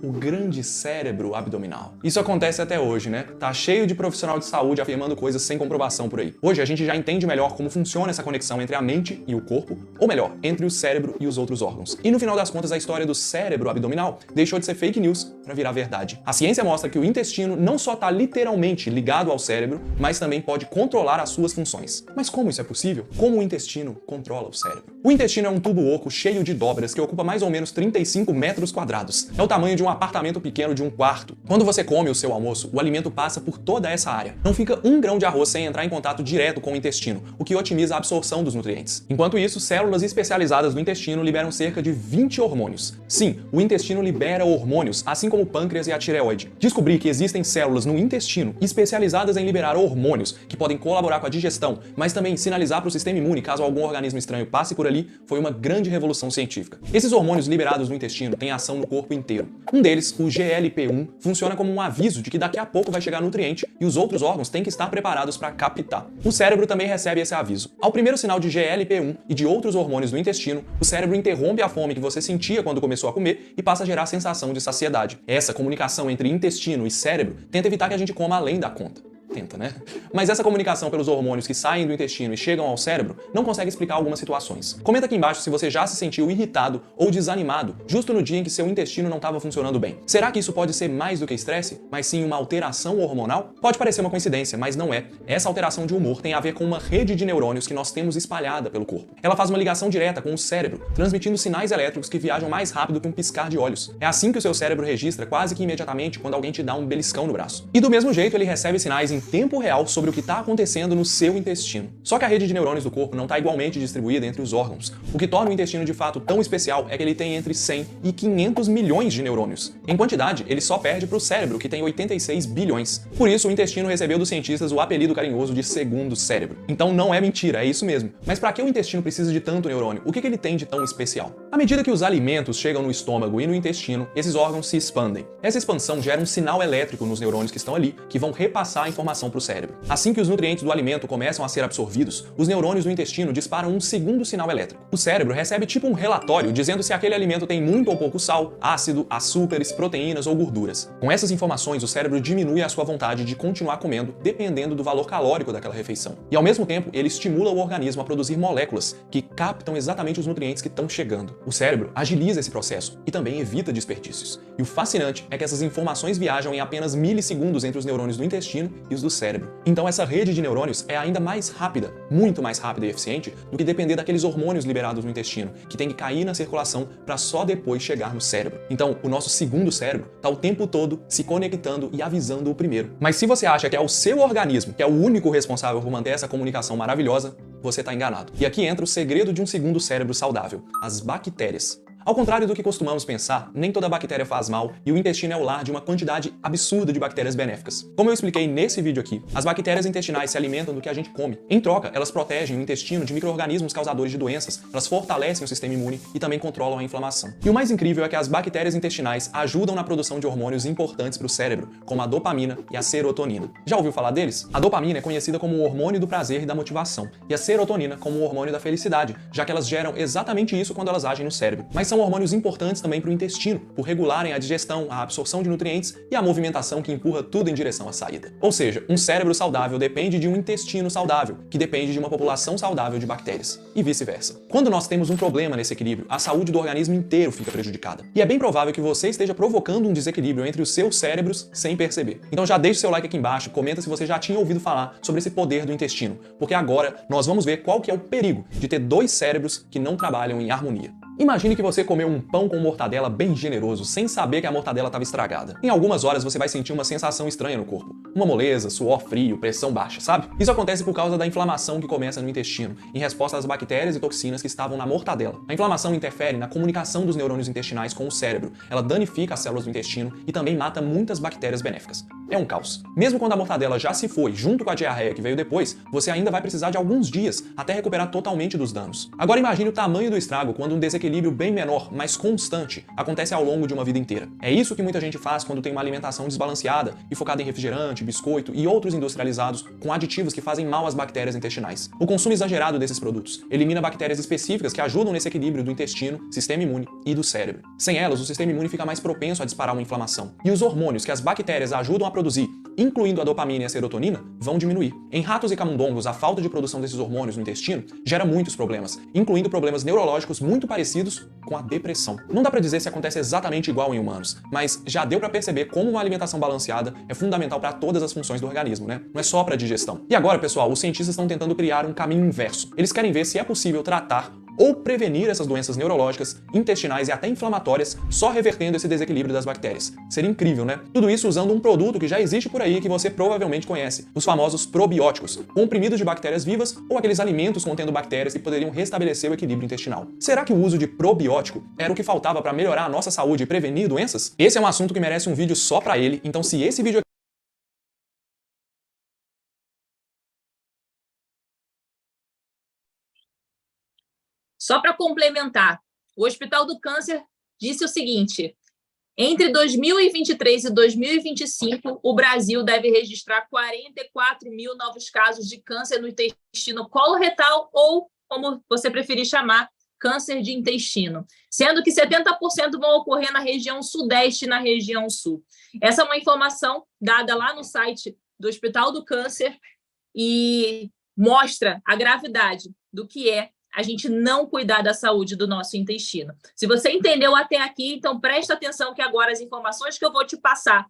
o grande cérebro abdominal. Isso acontece até hoje, né? Tá cheio de profissional de saúde afirmando coisas sem comprovação por aí. Hoje a gente já entende melhor como funciona essa conexão entre a mente e o corpo, ou melhor, entre o cérebro e os outros órgãos. E no final das contas, a história do cérebro abdominal deixou de ser fake news para virar verdade. A ciência mostra que o intestino não só tá literalmente ligado ao cérebro, mas também pode controlar as suas funções. Mas como isso é possível? Como o intestino controla o cérebro? O intestino é um tubo oco cheio de dobras que ocupa mais ou menos 35 metros quadrados. É o tamanho de um apartamento pequeno de um quarto. Quando você come o seu almoço, o alimento passa por toda essa área. Não fica um grão de arroz sem entrar em contato direto com o intestino, o que otimiza a absorção dos nutrientes. Enquanto isso, células especializadas do intestino liberam cerca de 20 hormônios. Sim, o intestino libera hormônios, assim como o pâncreas e a tireoide. Descobrir que existem células no intestino especializadas em liberar hormônios que podem colaborar com a digestão, mas também sinalizar para o sistema imune caso algum organismo estranho passe por ali, foi uma grande revolução científica. Esses hormônios liberados no intestino têm ação no corpo inteiro. Um deles, o GLP-1, funciona como um aviso de que daqui a pouco vai chegar nutriente e os outros órgãos têm que estar preparados para captar. O cérebro também recebe esse aviso. Ao primeiro sinal de GLP-1 e de outros hormônios do intestino, o cérebro interrompe a fome que você sentia quando começou a comer e passa a gerar a sensação de saciedade. Essa comunicação entre intestino e cérebro tenta evitar que a gente coma além da conta. Tenta, né? Mas essa comunicação pelos hormônios que saem do intestino e chegam ao cérebro não consegue explicar algumas situações. Comenta aqui embaixo se você já se sentiu irritado ou desanimado justo no dia em que seu intestino não estava funcionando bem. Será que isso pode ser mais do que estresse, mas sim uma alteração hormonal? Pode parecer uma coincidência, mas não é. Essa alteração de humor tem a ver com uma rede de neurônios que nós temos espalhada pelo corpo. Ela faz uma ligação direta com o cérebro, transmitindo sinais elétricos que viajam mais rápido que um piscar de olhos. É assim que o seu cérebro registra quase que imediatamente quando alguém te dá um beliscão no braço. E do mesmo jeito ele recebe sinais em tempo real sobre o que está acontecendo no seu intestino. Só que a rede de neurônios do corpo não está igualmente distribuída entre os órgãos. O que torna o intestino de fato tão especial é que ele tem entre 100 e 500 milhões de neurônios. Em quantidade, ele só perde para o cérebro, que tem 86 bilhões. Por isso, o intestino recebeu dos cientistas o apelido carinhoso de segundo cérebro. Então não é mentira, é isso mesmo. Mas para que o intestino precisa de tanto neurônio? O que ele tem de tão especial? À medida que os alimentos chegam no estômago e no intestino, esses órgãos se expandem. Essa expansão gera um sinal elétrico nos neurônios que estão ali, que vão repassar a informação para o cérebro. Assim que os nutrientes do alimento começam a ser absorvidos, os neurônios do intestino disparam um segundo sinal elétrico. O cérebro recebe tipo um relatório dizendo se aquele alimento tem muito ou pouco sal, ácido, açúcares, proteínas ou gorduras. Com essas informações, o cérebro diminui a sua vontade de continuar comendo, dependendo do valor calórico daquela refeição. E ao mesmo tempo, ele estimula o organismo a produzir moléculas que captam exatamente os nutrientes que estão chegando. O cérebro agiliza esse processo e também evita desperdícios. E o fascinante é que essas informações viajam em apenas milissegundos entre os neurônios do intestino e neurônios do cérebro. Então essa rede de neurônios é ainda mais rápida, muito mais rápida e eficiente do que depender daqueles hormônios liberados no intestino, que tem que cair na circulação para só depois chegar no cérebro. Então o nosso segundo cérebro está o tempo todo se conectando e avisando o primeiro. Mas se você acha que é o seu organismo que é o único responsável por manter essa comunicação maravilhosa, você está enganado. E aqui entra o segredo de um segundo cérebro saudável: as bactérias. Ao contrário do que costumamos pensar, nem toda bactéria faz mal e o intestino é o lar de uma quantidade absurda de bactérias benéficas. Como eu expliquei nesse vídeo aqui, as bactérias intestinais se alimentam do que a gente come. Em troca, elas protegem o intestino de micro-organismos causadores de doenças, elas fortalecem o sistema imune e também controlam a inflamação. E o mais incrível é que as bactérias intestinais ajudam na produção de hormônios importantes para o cérebro, como a dopamina e a serotonina. Já ouviu falar deles? A dopamina é conhecida como o hormônio do prazer e da motivação, e a serotonina como o hormônio da felicidade, já que elas geram exatamente isso quando elas agem no cérebro. Mas são hormônios importantes também para o intestino, por regularem a digestão, a absorção de nutrientes e a movimentação que empurra tudo em direção à saída. Ou seja, um cérebro saudável depende de um intestino saudável, que depende de uma população saudável de bactérias, e vice-versa. Quando nós temos um problema nesse equilíbrio, a saúde do organismo inteiro fica prejudicada. E é bem provável que você esteja provocando um desequilíbrio entre os seus cérebros sem perceber. Então já deixa o seu like aqui embaixo, comenta se você já tinha ouvido falar sobre esse poder do intestino, porque agora nós vamos ver qual que é o perigo de ter dois cérebros que não trabalham em harmonia. Imagine que você comeu um pão com mortadela bem generoso, sem saber que a mortadela estava estragada. Em algumas horas você vai sentir uma sensação estranha no corpo. Uma moleza, suor frio, pressão baixa, sabe? Isso acontece por causa da inflamação que começa no intestino, em resposta às bactérias e toxinas que estavam na mortadela. A inflamação interfere na comunicação dos neurônios intestinais com o cérebro. Ela danifica as células do intestino e também mata muitas bactérias benéficas. É um caos. Mesmo quando a mortadela já se foi, junto com a diarreia que veio depois, você ainda vai precisar de alguns dias até recuperar totalmente dos danos. Agora imagine o tamanho do estrago quando um desequilíbrio bem menor, mas constante, acontece ao longo de uma vida inteira. É isso que muita gente faz quando tem uma alimentação desbalanceada e focada em refrigerante, biscoito e outros industrializados com aditivos que fazem mal às bactérias intestinais. O consumo exagerado desses produtos elimina bactérias específicas que ajudam nesse equilíbrio do intestino, sistema imune e do cérebro. Sem elas, o sistema imune fica mais propenso a disparar uma inflamação. E os hormônios que as bactérias ajudam a produzir, incluindo a dopamina e a serotonina, vão diminuir. Em ratos e camundongos, a falta de produção desses hormônios no intestino gera muitos problemas, incluindo problemas neurológicos muito parecidos com a depressão. Não dá pra dizer se acontece exatamente igual em humanos, mas já deu pra perceber como uma alimentação balanceada é fundamental para todas as funções do organismo, né? Não é só pra digestão. E agora, pessoal, os cientistas estão tentando criar um caminho inverso. Eles querem ver se é possível tratar ou prevenir essas doenças neurológicas, intestinais e até inflamatórias só revertendo esse desequilíbrio das bactérias. Seria incrível, né? Tudo isso usando um produto que já existe por aí que você provavelmente conhece, os famosos probióticos, comprimidos de bactérias vivas ou aqueles alimentos contendo bactérias que poderiam restabelecer o equilíbrio intestinal. Será que o uso de probiótico era o que faltava para melhorar a nossa saúde e prevenir doenças? Esse é um assunto que merece um vídeo só para ele, então se esse vídeo Só para complementar, o Hospital do Câncer disse o seguinte: entre 2023 e 2025, o Brasil deve registrar 44 mil novos casos de câncer no intestino coloretal ou, como você preferir chamar, câncer de intestino, sendo que 70% vão ocorrer na região sudeste e na região sul. Essa é uma informação dada lá no site do Hospital do Câncer e mostra a gravidade do que é a gente não cuidar da saúde do nosso intestino. Se você entendeu até aqui, então presta atenção que agora as informações que eu vou te passar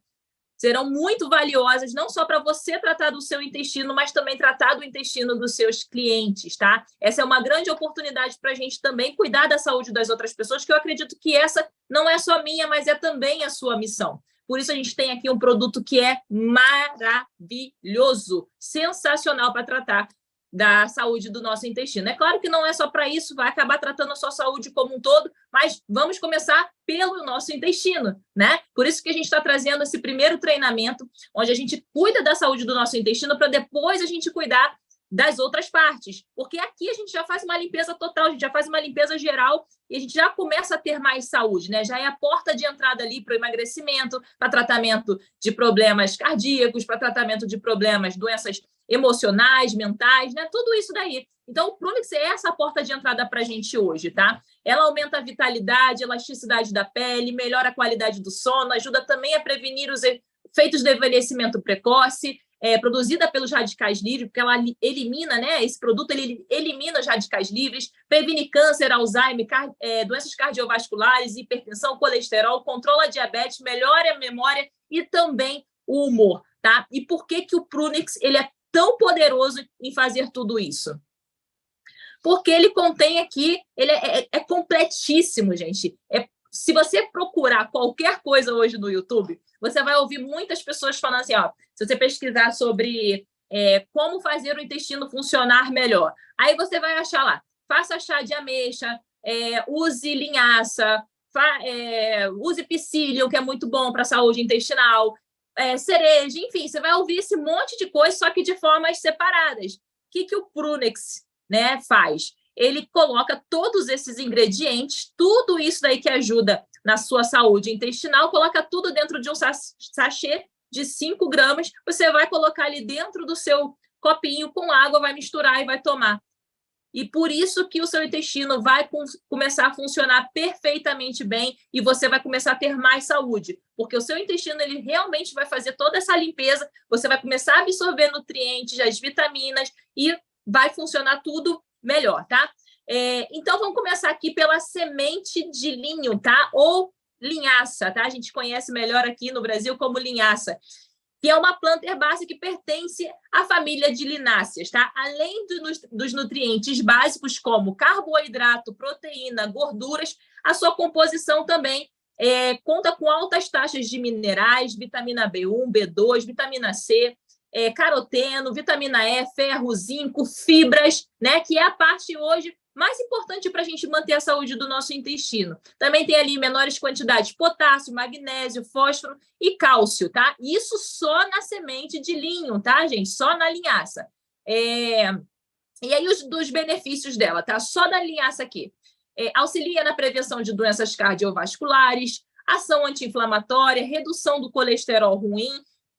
serão muito valiosas, não só para você tratar do seu intestino, mas também tratar do intestino dos seus clientes, tá? Essa é uma grande oportunidade para a gente também cuidar da saúde das outras pessoas, que eu acredito que essa não é só minha, mas é também a sua missão. Por isso a gente tem aqui um produto que é maravilhoso, sensacional para tratar da saúde do nosso intestino. É claro que não é só para isso, vai acabar tratando a sua saúde como um todo, mas vamos começar pelo nosso intestino, né? Por isso que a gente está trazendo esse primeiro treinamento, onde a gente cuida da saúde do nosso intestino para depois a gente cuidar das outras partes, porque aqui a gente já faz uma limpeza total, a gente já faz uma limpeza geral e a gente já começa a ter mais saúde, né? Já é a porta de entrada ali para o emagrecimento, para tratamento de problemas cardíacos, para tratamento de problemas, doenças emocionais, mentais, né? Tudo isso daí. Então, o Promix é essa porta de entrada para a gente hoje, tá? Ela aumenta a vitalidade, a elasticidade da pele, melhora a qualidade do sono, ajuda também a prevenir os efeitos do envelhecimento precoce, produzida pelos radicais livres, porque ela elimina, né? Esse produto ele elimina os radicais livres, previne câncer, Alzheimer, doenças cardiovasculares, hipertensão, colesterol, controla a diabetes, melhora a memória e também o humor. tá? E por que que o Prunix ele é tão poderoso em fazer tudo isso? Porque ele contém aqui, ele é completíssimo, gente. Se você procurar qualquer coisa hoje no YouTube, você vai ouvir muitas pessoas falando assim, ó, se você pesquisar sobre como fazer o intestino funcionar melhor, aí você vai achar lá, faça chá de ameixa, use linhaça, use psyllium, que é muito bom para a saúde intestinal, cereja, enfim, você vai ouvir esse monte de coisa, só que de formas separadas. O que o Prunix, né, faz? Ele coloca todos esses ingredientes, tudo isso daí que ajuda na sua saúde intestinal, coloca tudo dentro de um sachê de 5 gramas, você vai colocar ali dentro do seu copinho com água, vai misturar e vai tomar. E por isso que o seu intestino vai começar a funcionar perfeitamente bem e você vai começar a ter mais saúde, porque o seu intestino ele realmente vai fazer toda essa limpeza, você vai começar a absorver nutrientes, as vitaminas e vai funcionar tudo melhor, tá? Então, vamos começar aqui pela semente de linho, tá? Ou linhaça, tá? A gente conhece melhor aqui no Brasil como linhaça, que é uma planta herbácea que pertence à família de lináceas, tá? Além dos nutrientes básicos como carboidrato, proteína, gorduras, a sua composição também conta com altas taxas de minerais, vitamina B1, B2, vitamina C, caroteno, vitamina E, ferro, zinco, fibras, né? Que é a parte hoje mais importante para a gente manter a saúde do nosso intestino. Também tem ali menores quantidades de potássio, magnésio, fósforo e cálcio, tá? Isso só na semente de linho, tá, gente? Só na linhaça. E aí dos benefícios dela, tá? Só da linhaça aqui. Auxilia na prevenção de doenças cardiovasculares, ação anti-inflamatória, redução do colesterol ruim,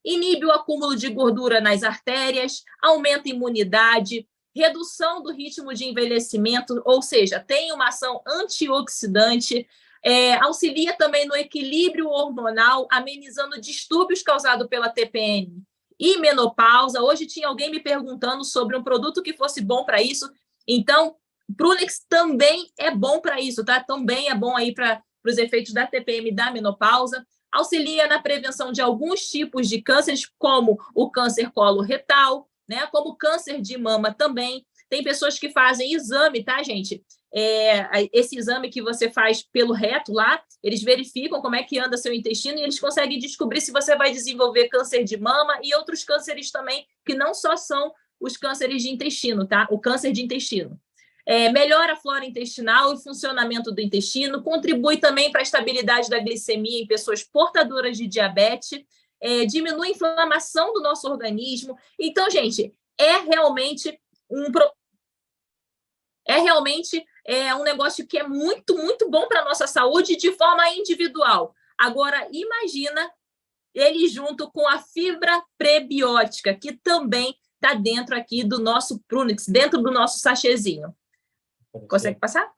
inibe o acúmulo de gordura nas artérias, aumenta a imunidade, redução do ritmo de envelhecimento, ou seja, tem uma ação antioxidante, auxilia também no equilíbrio hormonal, amenizando distúrbios causados pela TPM e menopausa. Hoje tinha alguém me perguntando sobre um produto que fosse bom para isso, então o Prunix também é bom para isso, tá? Também é bom aí para os efeitos da TPM e da menopausa. Auxilia na prevenção de alguns tipos de cânceres, como o câncer coloretal, né? Como câncer de mama também. Tem pessoas que fazem exame, tá, gente? Esse exame que você faz pelo reto lá, eles verificam como é que anda seu intestino e eles conseguem descobrir se você vai desenvolver câncer de mama e outros cânceres também, que não só são os cânceres de intestino, tá? O câncer de intestino. Melhora a flora intestinal e funcionamento do intestino, contribui também para a estabilidade da glicemia em pessoas portadoras de diabetes, diminui a inflamação do nosso organismo. Então, gente, realmente um negócio que é muito, muito bom para a nossa saúde de forma individual. Agora, imagina ele junto com a fibra prebiótica, que também está dentro aqui do nosso Prunix, dentro do nosso sachêzinho. Consegue passar?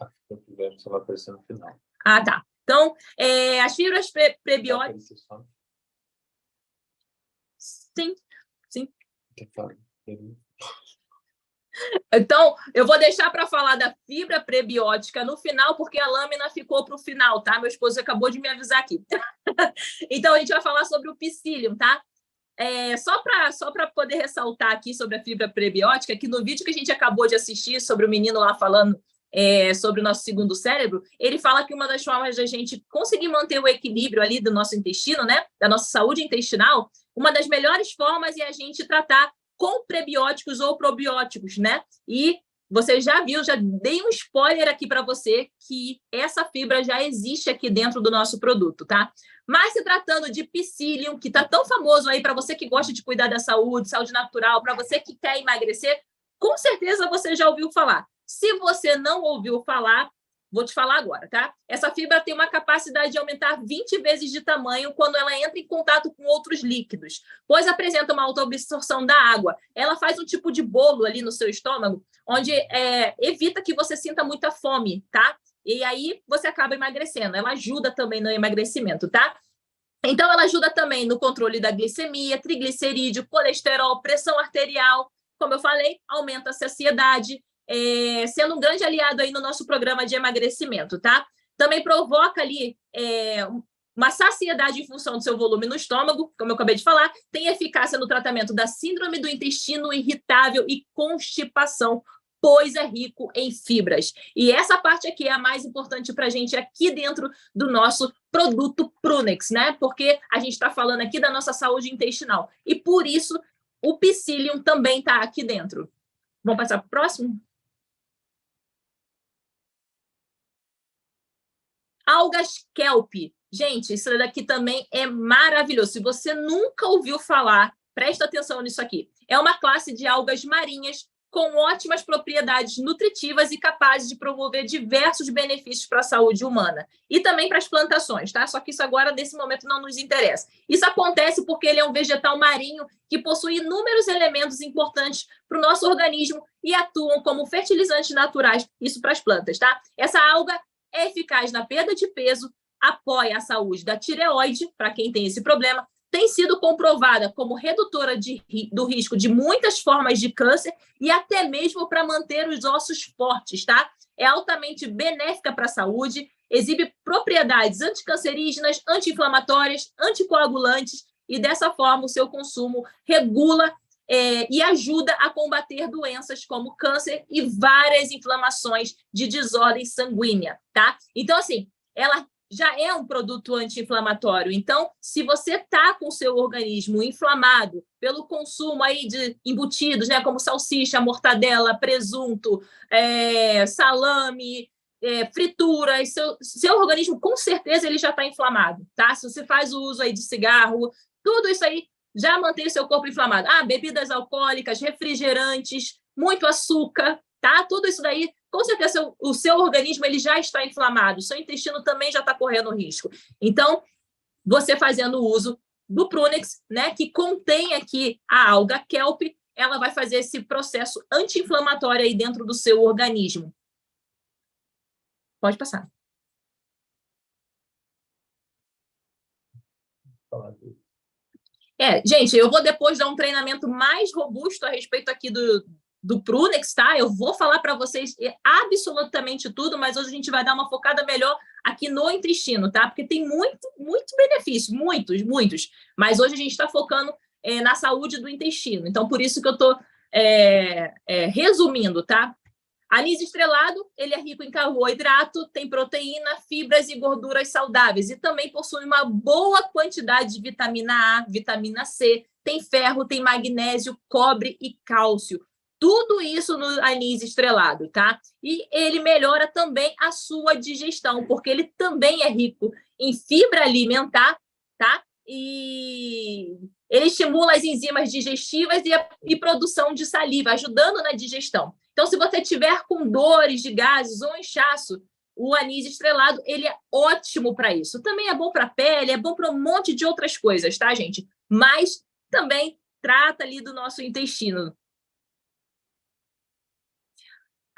Só vai aparecer no final. Ah, tá. Então, as fibras prebióticas... Sim. Então, eu vou deixar para falar da fibra prebiótica no final, porque a lâmina ficou para o final, tá? Meu esposo acabou de me avisar aqui. Então, a gente vai falar sobre o psyllium, tá? Só para poder ressaltar aqui sobre a fibra prebiótica, que no vídeo que a gente acabou de assistir sobre o menino lá falando sobre o nosso segundo cérebro, ele fala que uma das formas da gente conseguir manter o equilíbrio ali do nosso intestino, né, da nossa saúde intestinal, uma das melhores formas é a gente tratar com prebióticos ou probióticos, né? E você já viu, já dei um spoiler aqui para você que essa fibra já existe aqui dentro do nosso produto, tá? Mas se tratando de psyllium, que está tão famoso aí para você que gosta de cuidar da saúde natural, para você que quer emagrecer, com certeza você já ouviu falar. Se você não ouviu falar, vou te falar agora, tá? Essa fibra tem uma capacidade de aumentar 20 vezes de tamanho quando ela entra em contato com outros líquidos, pois apresenta uma alta absorção da água. Ela faz um tipo de bolo ali no seu estômago, onde evita que você sinta muita fome, tá? E aí você acaba emagrecendo. Ela ajuda também no emagrecimento, tá? Então, ela ajuda também no controle da glicemia, triglicerídeo, colesterol, pressão arterial. Como eu falei, aumenta a saciedade, sendo um grande aliado aí no nosso programa de emagrecimento, tá? Também provoca ali uma saciedade em função do seu volume no estômago, como eu acabei de falar, tem eficácia no tratamento da síndrome do intestino irritável e constipação, pois é rico em fibras. E essa parte aqui é a mais importante para a gente aqui dentro do nosso produto Prunex, né? Porque a gente está falando aqui da nossa saúde intestinal. E por isso o Psyllium também está aqui dentro. Vamos passar para o próximo? Algas kelp. Gente, isso daqui também é maravilhoso. Se você nunca ouviu falar, presta atenção nisso aqui. É uma classe de algas marinhas com ótimas propriedades nutritivas e capazes de promover diversos benefícios para a saúde humana. E também para as plantações, tá? Só que isso agora, nesse momento, não nos interessa. Isso acontece porque ele é um vegetal marinho que possui inúmeros elementos importantes para o nosso organismo e atuam como fertilizantes naturais, isso para as plantas, tá? Essa alga é eficaz na perda de peso, apoia a saúde da tireoide, para quem tem esse problema, tem sido comprovada como redutora do risco de muitas formas de câncer e até mesmo para manter os ossos fortes, tá? É altamente benéfica para a saúde, exibe propriedades anticancerígenas, anti-inflamatórias, anticoagulantes e, dessa forma, o seu consumo regula e ajuda a combater doenças como câncer e várias inflamações de desordem sanguínea, tá? Então, assim, ela já é um produto anti-inflamatório. Então, se você está com o seu organismo inflamado pelo consumo aí de embutidos, né, como salsicha, mortadela, presunto, salame, frituras, seu organismo, com certeza, ele já está inflamado, tá? Se você faz o uso aí de cigarro, tudo isso aí já mantém o seu corpo inflamado. Bebidas alcoólicas, refrigerantes, muito açúcar, tá? Tudo isso daí, com certeza, o seu organismo ele já está inflamado, o seu intestino também já está correndo risco. Então, você fazendo uso do Prunex, né, que contém aqui a alga kelp, ela vai fazer esse processo anti-inflamatório aí dentro do seu organismo. Pode passar. Gente, eu vou depois dar um treinamento mais robusto a respeito aqui do Prunex, tá? Eu vou falar para vocês absolutamente tudo, mas hoje a gente vai dar uma focada melhor aqui no intestino, tá? Porque tem muito benefício, muitos. Mas hoje a gente está focando na saúde do intestino. Então, por isso que eu estou resumindo, tá? Anis estrelado, ele é rico em carboidrato, tem proteína, fibras e gorduras saudáveis e também possui uma boa quantidade de vitamina A, vitamina C, tem ferro, tem magnésio, cobre e cálcio. Tudo isso no anis estrelado, tá? E ele melhora também a sua digestão, porque ele também é rico em fibra alimentar, tá? E ele estimula as enzimas digestivas e produção de saliva, ajudando na digestão. Então, se você tiver com dores de gases ou inchaço, o anis estrelado, ele é ótimo para isso. Também é bom para a pele, é bom para um monte de outras coisas, tá, gente? Mas também trata ali do nosso intestino.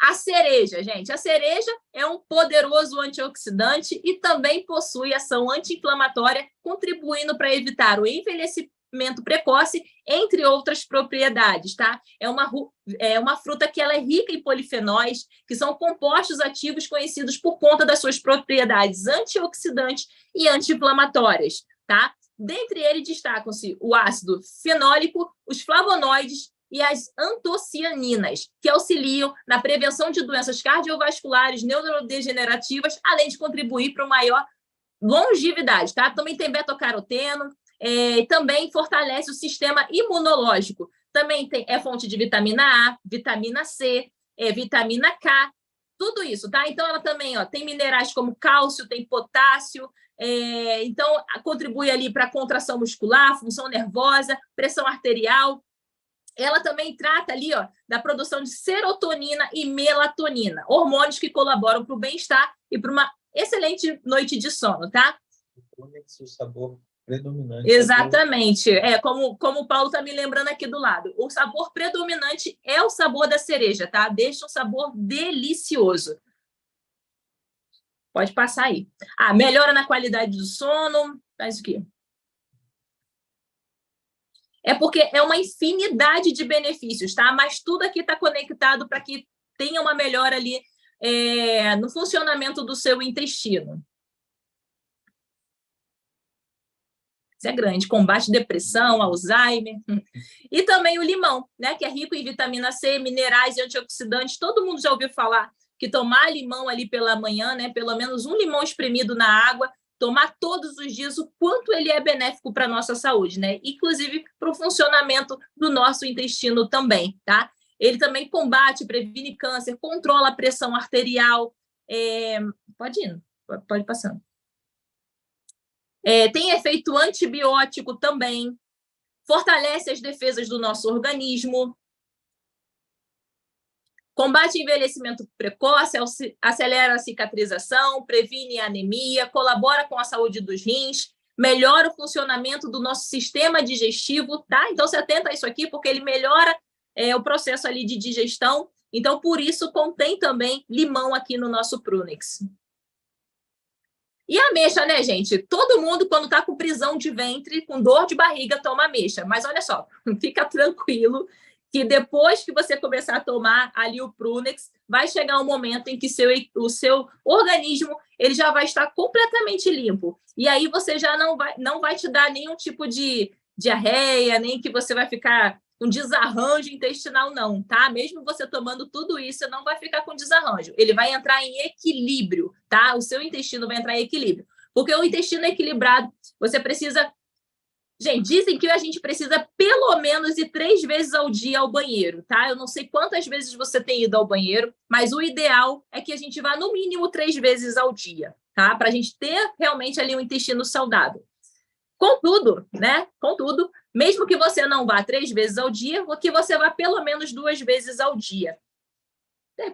A cereja, gente. A cereja é um poderoso antioxidante e também possui ação anti-inflamatória, contribuindo para evitar o envelhecimento precoce, entre outras propriedades, tá? É uma fruta que ela é rica em polifenóis, que são compostos ativos conhecidos por conta das suas propriedades antioxidantes e anti-inflamatórias, tá? Dentre eles destacam-se o ácido fenólico, os flavonoides e as antocianinas, que auxiliam na prevenção de doenças cardiovasculares, neurodegenerativas, além de contribuir para uma maior longevidade, tá? Também tem beta-caroteno, também fortalece o sistema imunológico. Também é fonte de vitamina A, vitamina C, vitamina K, tudo isso, tá? Então, ela também tem minerais como cálcio, tem potássio, então, contribui ali para a contração muscular, função nervosa, pressão arterial. Ela também trata ali, da produção de serotonina e melatonina, hormônios que colaboram para o bem-estar e para uma excelente noite de sono, tá? O sabor predominante. Exatamente. Como o Paulo está me lembrando aqui do lado. O sabor predominante é o sabor da cereja, tá? Deixa um sabor delicioso. Pode passar aí. Melhora na qualidade do sono. Faz o quê? É porque é uma infinidade de benefícios, tá? Mas tudo aqui está conectado para que tenha uma melhora ali no funcionamento do seu intestino. Isso é grande. Combate depressão, Alzheimer. E também o limão, né? Que é rico em vitamina C, minerais e antioxidantes. Todo mundo já ouviu falar que tomar limão ali pela manhã, né? Pelo menos um limão espremido na água, tomar todos os dias, o quanto ele é benéfico para a nossa saúde, né? Inclusive para o funcionamento do nosso intestino também, tá? Ele também combate, previne câncer, controla a pressão arterial. Pode ir, pode passando. Tem efeito antibiótico também, fortalece as defesas do nosso organismo, combate envelhecimento precoce, acelera a cicatrização, previne anemia, colabora com a saúde dos rins, melhora o funcionamento do nosso sistema digestivo, tá? Então, se atenta a isso aqui, porque ele melhora o processo ali de digestão. Então, por isso, contém também limão aqui no nosso Prunex. E a ameixa, né, gente? Todo mundo, quando está com prisão de ventre, com dor de barriga, toma ameixa. Mas olha só, fica tranquilo que depois que você começar a tomar ali o Prunex, vai chegar um momento em que o seu organismo ele já vai estar completamente limpo. E aí você já não vai te dar nenhum tipo de diarreia, nem que você vai ficar com desarranjo intestinal, não, tá? Mesmo você tomando tudo isso, você não vai ficar com desarranjo. Ele vai entrar em equilíbrio, tá? O seu intestino vai entrar em equilíbrio. Porque o intestino equilibrado, você precisa... Gente, dizem que a gente precisa pelo menos ir 3 vezes ao dia ao banheiro, tá? Eu não sei quantas vezes você tem ido ao banheiro, mas o ideal é que a gente vá no mínimo 3 vezes ao dia, tá? Para a gente ter realmente ali um intestino saudável. Contudo, né? Contudo, mesmo que você não vá 3 vezes ao dia, que você vá pelo menos 2 vezes ao dia.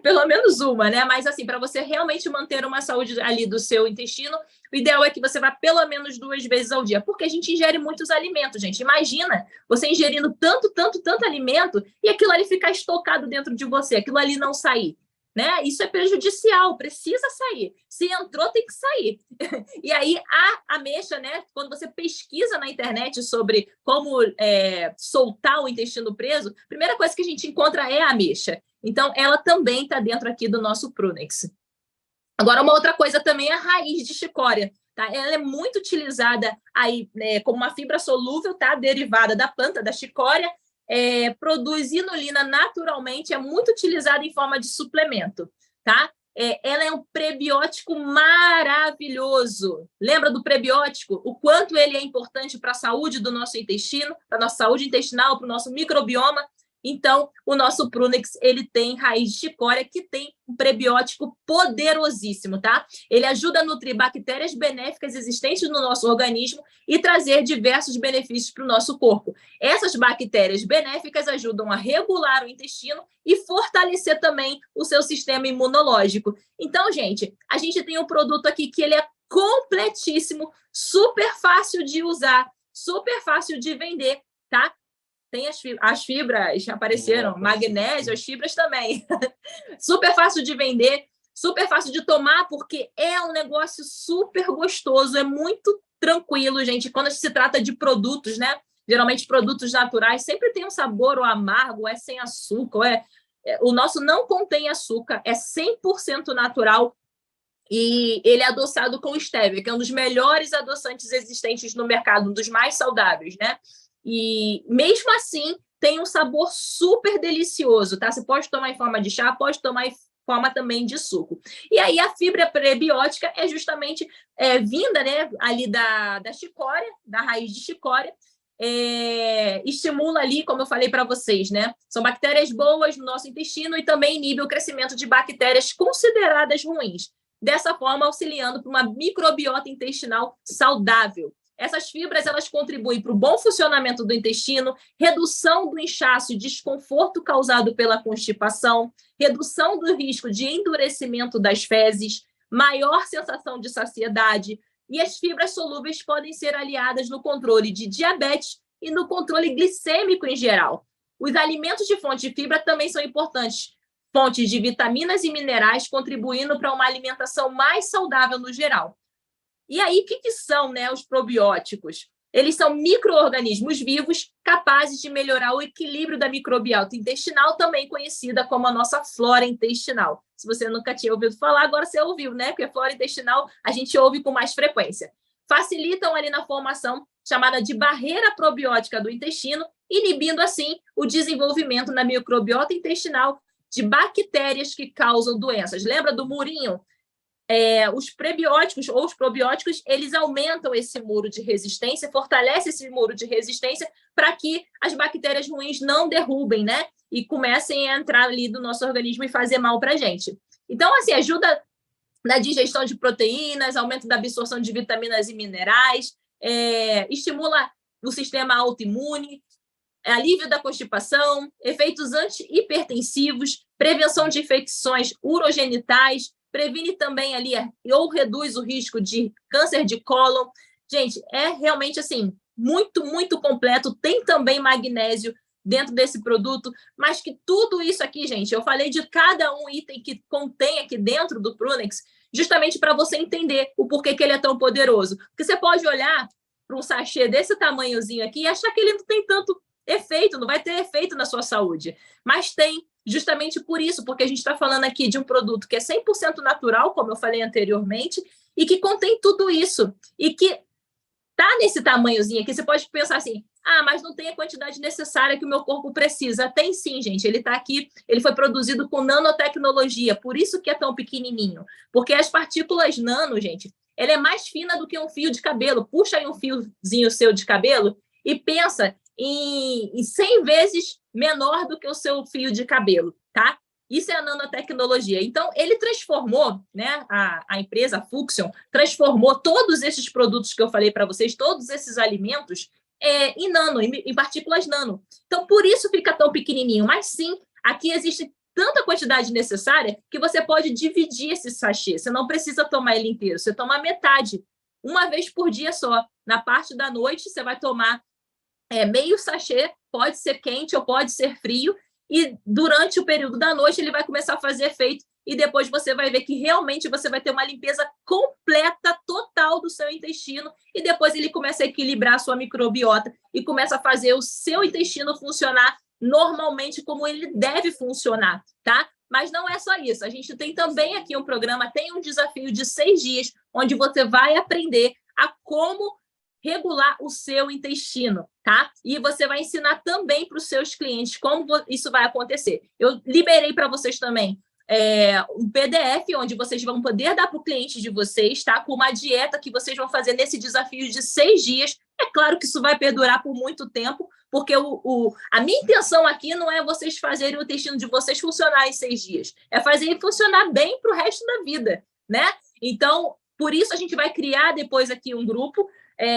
Pelo menos uma, né? Mas assim, para você realmente manter uma saúde ali do seu intestino, o ideal é que você vá pelo menos 2 vezes ao dia, porque a gente ingere muitos alimentos, gente. Imagina você ingerindo tanto alimento e aquilo ali ficar estocado dentro de você, aquilo ali não sair. Né? Isso é prejudicial, precisa sair. Se entrou, tem que sair. E aí, a ameixa, né? Quando você pesquisa na internet sobre como soltar o intestino preso, a primeira coisa que a gente encontra é a ameixa. Então, ela também está dentro aqui do nosso Prunex. Agora, uma outra coisa também é a raiz de chicória. Tá? Ela é muito utilizada aí, como uma fibra solúvel, tá? Derivada da planta, da chicória. Produz inulina naturalmente, é muito utilizada em forma de suplemento, tá? Ela é um prebiótico maravilhoso. Lembra do prebiótico? O quanto ele é importante para a saúde do nosso intestino, para a nossa saúde intestinal, para o nosso microbioma. Então, o nosso Prunex, ele tem raiz de chicória, que tem um prebiótico poderosíssimo, tá? Ele ajuda a nutrir bactérias benéficas existentes no nosso organismo e trazer diversos benefícios para o nosso corpo. Essas bactérias benéficas ajudam a regular o intestino e fortalecer também o seu sistema imunológico. Então, gente, a gente tem um produto aqui que ele é completíssimo, super fácil de usar, super fácil de vender, tá? Tem as fibras apareceram, magnésio, as fibras também. Super fácil de vender, super fácil de tomar, porque é um negócio super gostoso, é muito tranquilo, gente. Quando se trata de produtos, né? Geralmente produtos naturais, sempre tem um sabor ou amargo, é sem açúcar. O nosso não contém açúcar, é 100% natural. E ele é adoçado com stevia, que é um dos melhores adoçantes existentes no mercado, um dos mais saudáveis, né? E mesmo assim tem um sabor super delicioso, tá? Você pode tomar em forma de chá, pode tomar em forma também de suco. E aí a fibra prebiótica é justamente vinda, né, ali da chicória, da raiz de chicória, estimula ali, como eu falei para vocês, né? São bactérias boas no nosso intestino e também inibe o crescimento de bactérias consideradas ruins. Dessa forma, auxiliando para uma microbiota intestinal saudável. Essas fibras elas contribuem para o bom funcionamento do intestino, redução do inchaço e desconforto causado pela constipação, redução do risco de endurecimento das fezes, maior sensação de saciedade. E as fibras solúveis podem ser aliadas no controle de diabetes e no controle glicêmico em geral. Os alimentos de fonte de fibra também são importantes, fontes de vitaminas e minerais, contribuindo para uma alimentação mais saudável no geral. E aí, o que são, né, os probióticos? Eles são micro-organismos vivos capazes de melhorar o equilíbrio da microbiota intestinal, também conhecida como a nossa flora intestinal. Se você nunca tinha ouvido falar, agora você ouviu, né? Porque a flora intestinal a gente ouve com mais frequência. Facilitam ali na formação chamada de barreira probiótica do intestino, inibindo, assim, o desenvolvimento na microbiota intestinal de bactérias que causam doenças. Lembra do murinho? Os prebióticos ou os probióticos, eles aumentam esse muro de resistência, fortalecem esse muro de resistência para que as bactérias ruins não derrubem, né? E comecem a entrar ali do nosso organismo e fazer mal para a gente. Então, assim, ajuda na digestão de proteínas, aumento da absorção de vitaminas e minerais, estimula o sistema autoimune, alívio da constipação, efeitos anti-hipertensivos, prevenção de infecções urogenitais, previne também ali ou reduz o risco de câncer de cólon. Gente, é realmente assim, muito, muito completo. Tem também magnésio dentro desse produto, mas que tudo isso aqui, gente, eu falei de cada um item que contém aqui dentro do Prunex, justamente para você entender o porquê que ele é tão poderoso. Porque você pode olhar para um sachê desse tamanhozinho aqui e achar que ele não tem tanto efeito, não vai ter efeito na sua saúde. Mas tem, justamente por isso, porque a gente está falando aqui de um produto que é 100% natural, como eu falei anteriormente, e que contém tudo isso. E que está nesse tamanhozinho aqui. Você pode pensar assim, mas não tem a quantidade necessária que o meu corpo precisa. Tem sim, gente. Ele está aqui, ele foi produzido com nanotecnologia, por isso que é tão pequenininho. Porque as partículas nano, gente, ela é mais fina do que um fio de cabelo. Puxa aí um fiozinho seu de cabelo e pensa em 100 vezes menor do que o seu fio de cabelo, tá? Isso é a nanotecnologia. Então, ele transformou, né, a empresa a Fuxion, transformou todos esses produtos que eu falei para vocês, todos esses alimentos, em nano, em partículas nano. Então, por isso fica tão pequenininho. Mas, sim, aqui existe tanta quantidade necessária que você pode dividir esse sachê. Você não precisa tomar ele inteiro, você toma metade, uma vez por dia só. Na parte da noite, você vai tomar meio sachê, pode ser quente ou pode ser frio, e durante o período da noite ele vai começar a fazer efeito, e depois você vai ver que realmente você vai ter uma limpeza completa, total do seu intestino, e depois ele começa a equilibrar a sua microbiota e começa a fazer o seu intestino funcionar normalmente como ele deve funcionar, tá? Mas não é só isso, a gente tem também aqui um programa, tem um desafio de 6 dias, onde você vai aprender a como regular o seu intestino, tá? E você vai ensinar também para os seus clientes como isso vai acontecer. Eu liberei para vocês também um PDF onde vocês vão poder dar para o cliente de vocês, tá? Com uma dieta que vocês vão fazer nesse desafio de 6 dias. É claro que isso vai perdurar por muito tempo, porque a minha intenção aqui não é vocês fazerem o intestino de vocês funcionar em 6 dias, é fazer ele funcionar bem para o resto da vida, né? Então, por isso a gente vai criar depois aqui um grupo,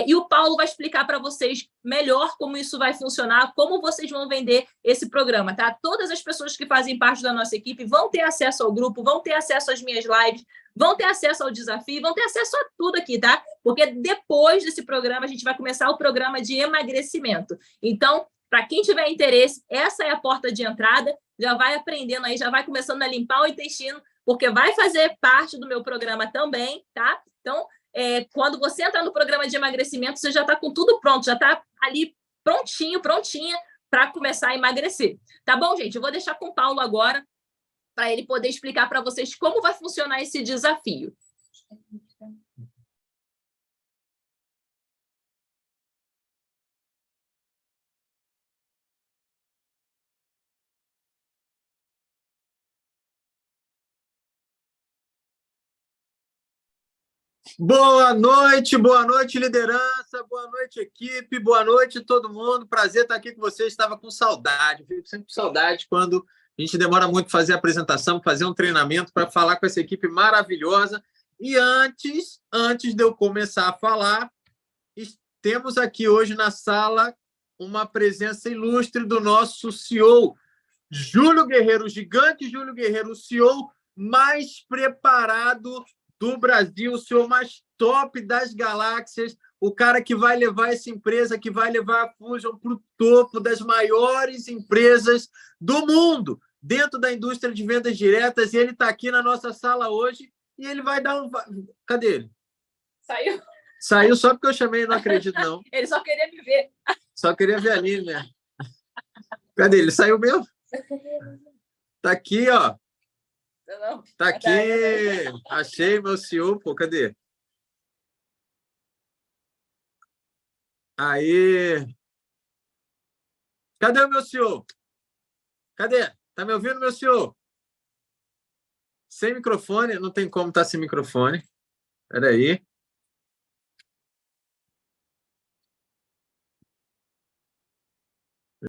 e o Paulo vai explicar para vocês melhor como isso vai funcionar, como vocês vão vender esse programa, tá? Todas as pessoas que fazem parte da nossa equipe vão ter acesso ao grupo, vão ter acesso às minhas lives, vão ter acesso ao desafio, vão ter acesso a tudo aqui, tá? Porque depois desse programa, a gente vai começar o programa de emagrecimento. Então, para quem tiver interesse, essa é a porta de entrada, já vai aprendendo aí, já vai começando a limpar o intestino, porque vai fazer parte do meu programa também, tá? Então, quando você entrar no programa de emagrecimento, você já está com tudo pronto, já está ali prontinha para começar a emagrecer. Tá bom, gente? Eu vou deixar com o Paulo agora, para ele poder explicar para vocês como vai funcionar esse desafio. Boa noite, liderança, boa noite, equipe, boa noite, todo mundo. Prazer estar aqui com vocês. Estava com saudade, fico sempre com saudade quando a gente demora muito para fazer a apresentação, fazer um treinamento para falar com essa equipe maravilhosa. E antes de eu começar a falar, temos aqui hoje na sala uma presença ilustre do nosso CEO, Júlio Guerreiro, o gigante Júlio Guerreiro, o CEO mais preparado do Brasil, o senhor mais top das galáxias, o cara que vai levar essa empresa, que vai levar a Fusion para o topo das maiores empresas do mundo, dentro da indústria de vendas diretas, e ele está aqui na nossa sala hoje, e ele vai dar um... Cadê ele? Saiu. Saiu só porque eu chamei, não acredito, não. Ele só queria me ver. Só queria ver ali, né? Cadê ele? Saiu mesmo? Tá aqui, ó. Não. Tá aqui. Achei meu CEO. Pô, cadê? Aí. Cadê o meu senhor? Cadê? Tá me ouvindo, meu senhor? Sem microfone? Não tem como estar sem microfone. Espera aí.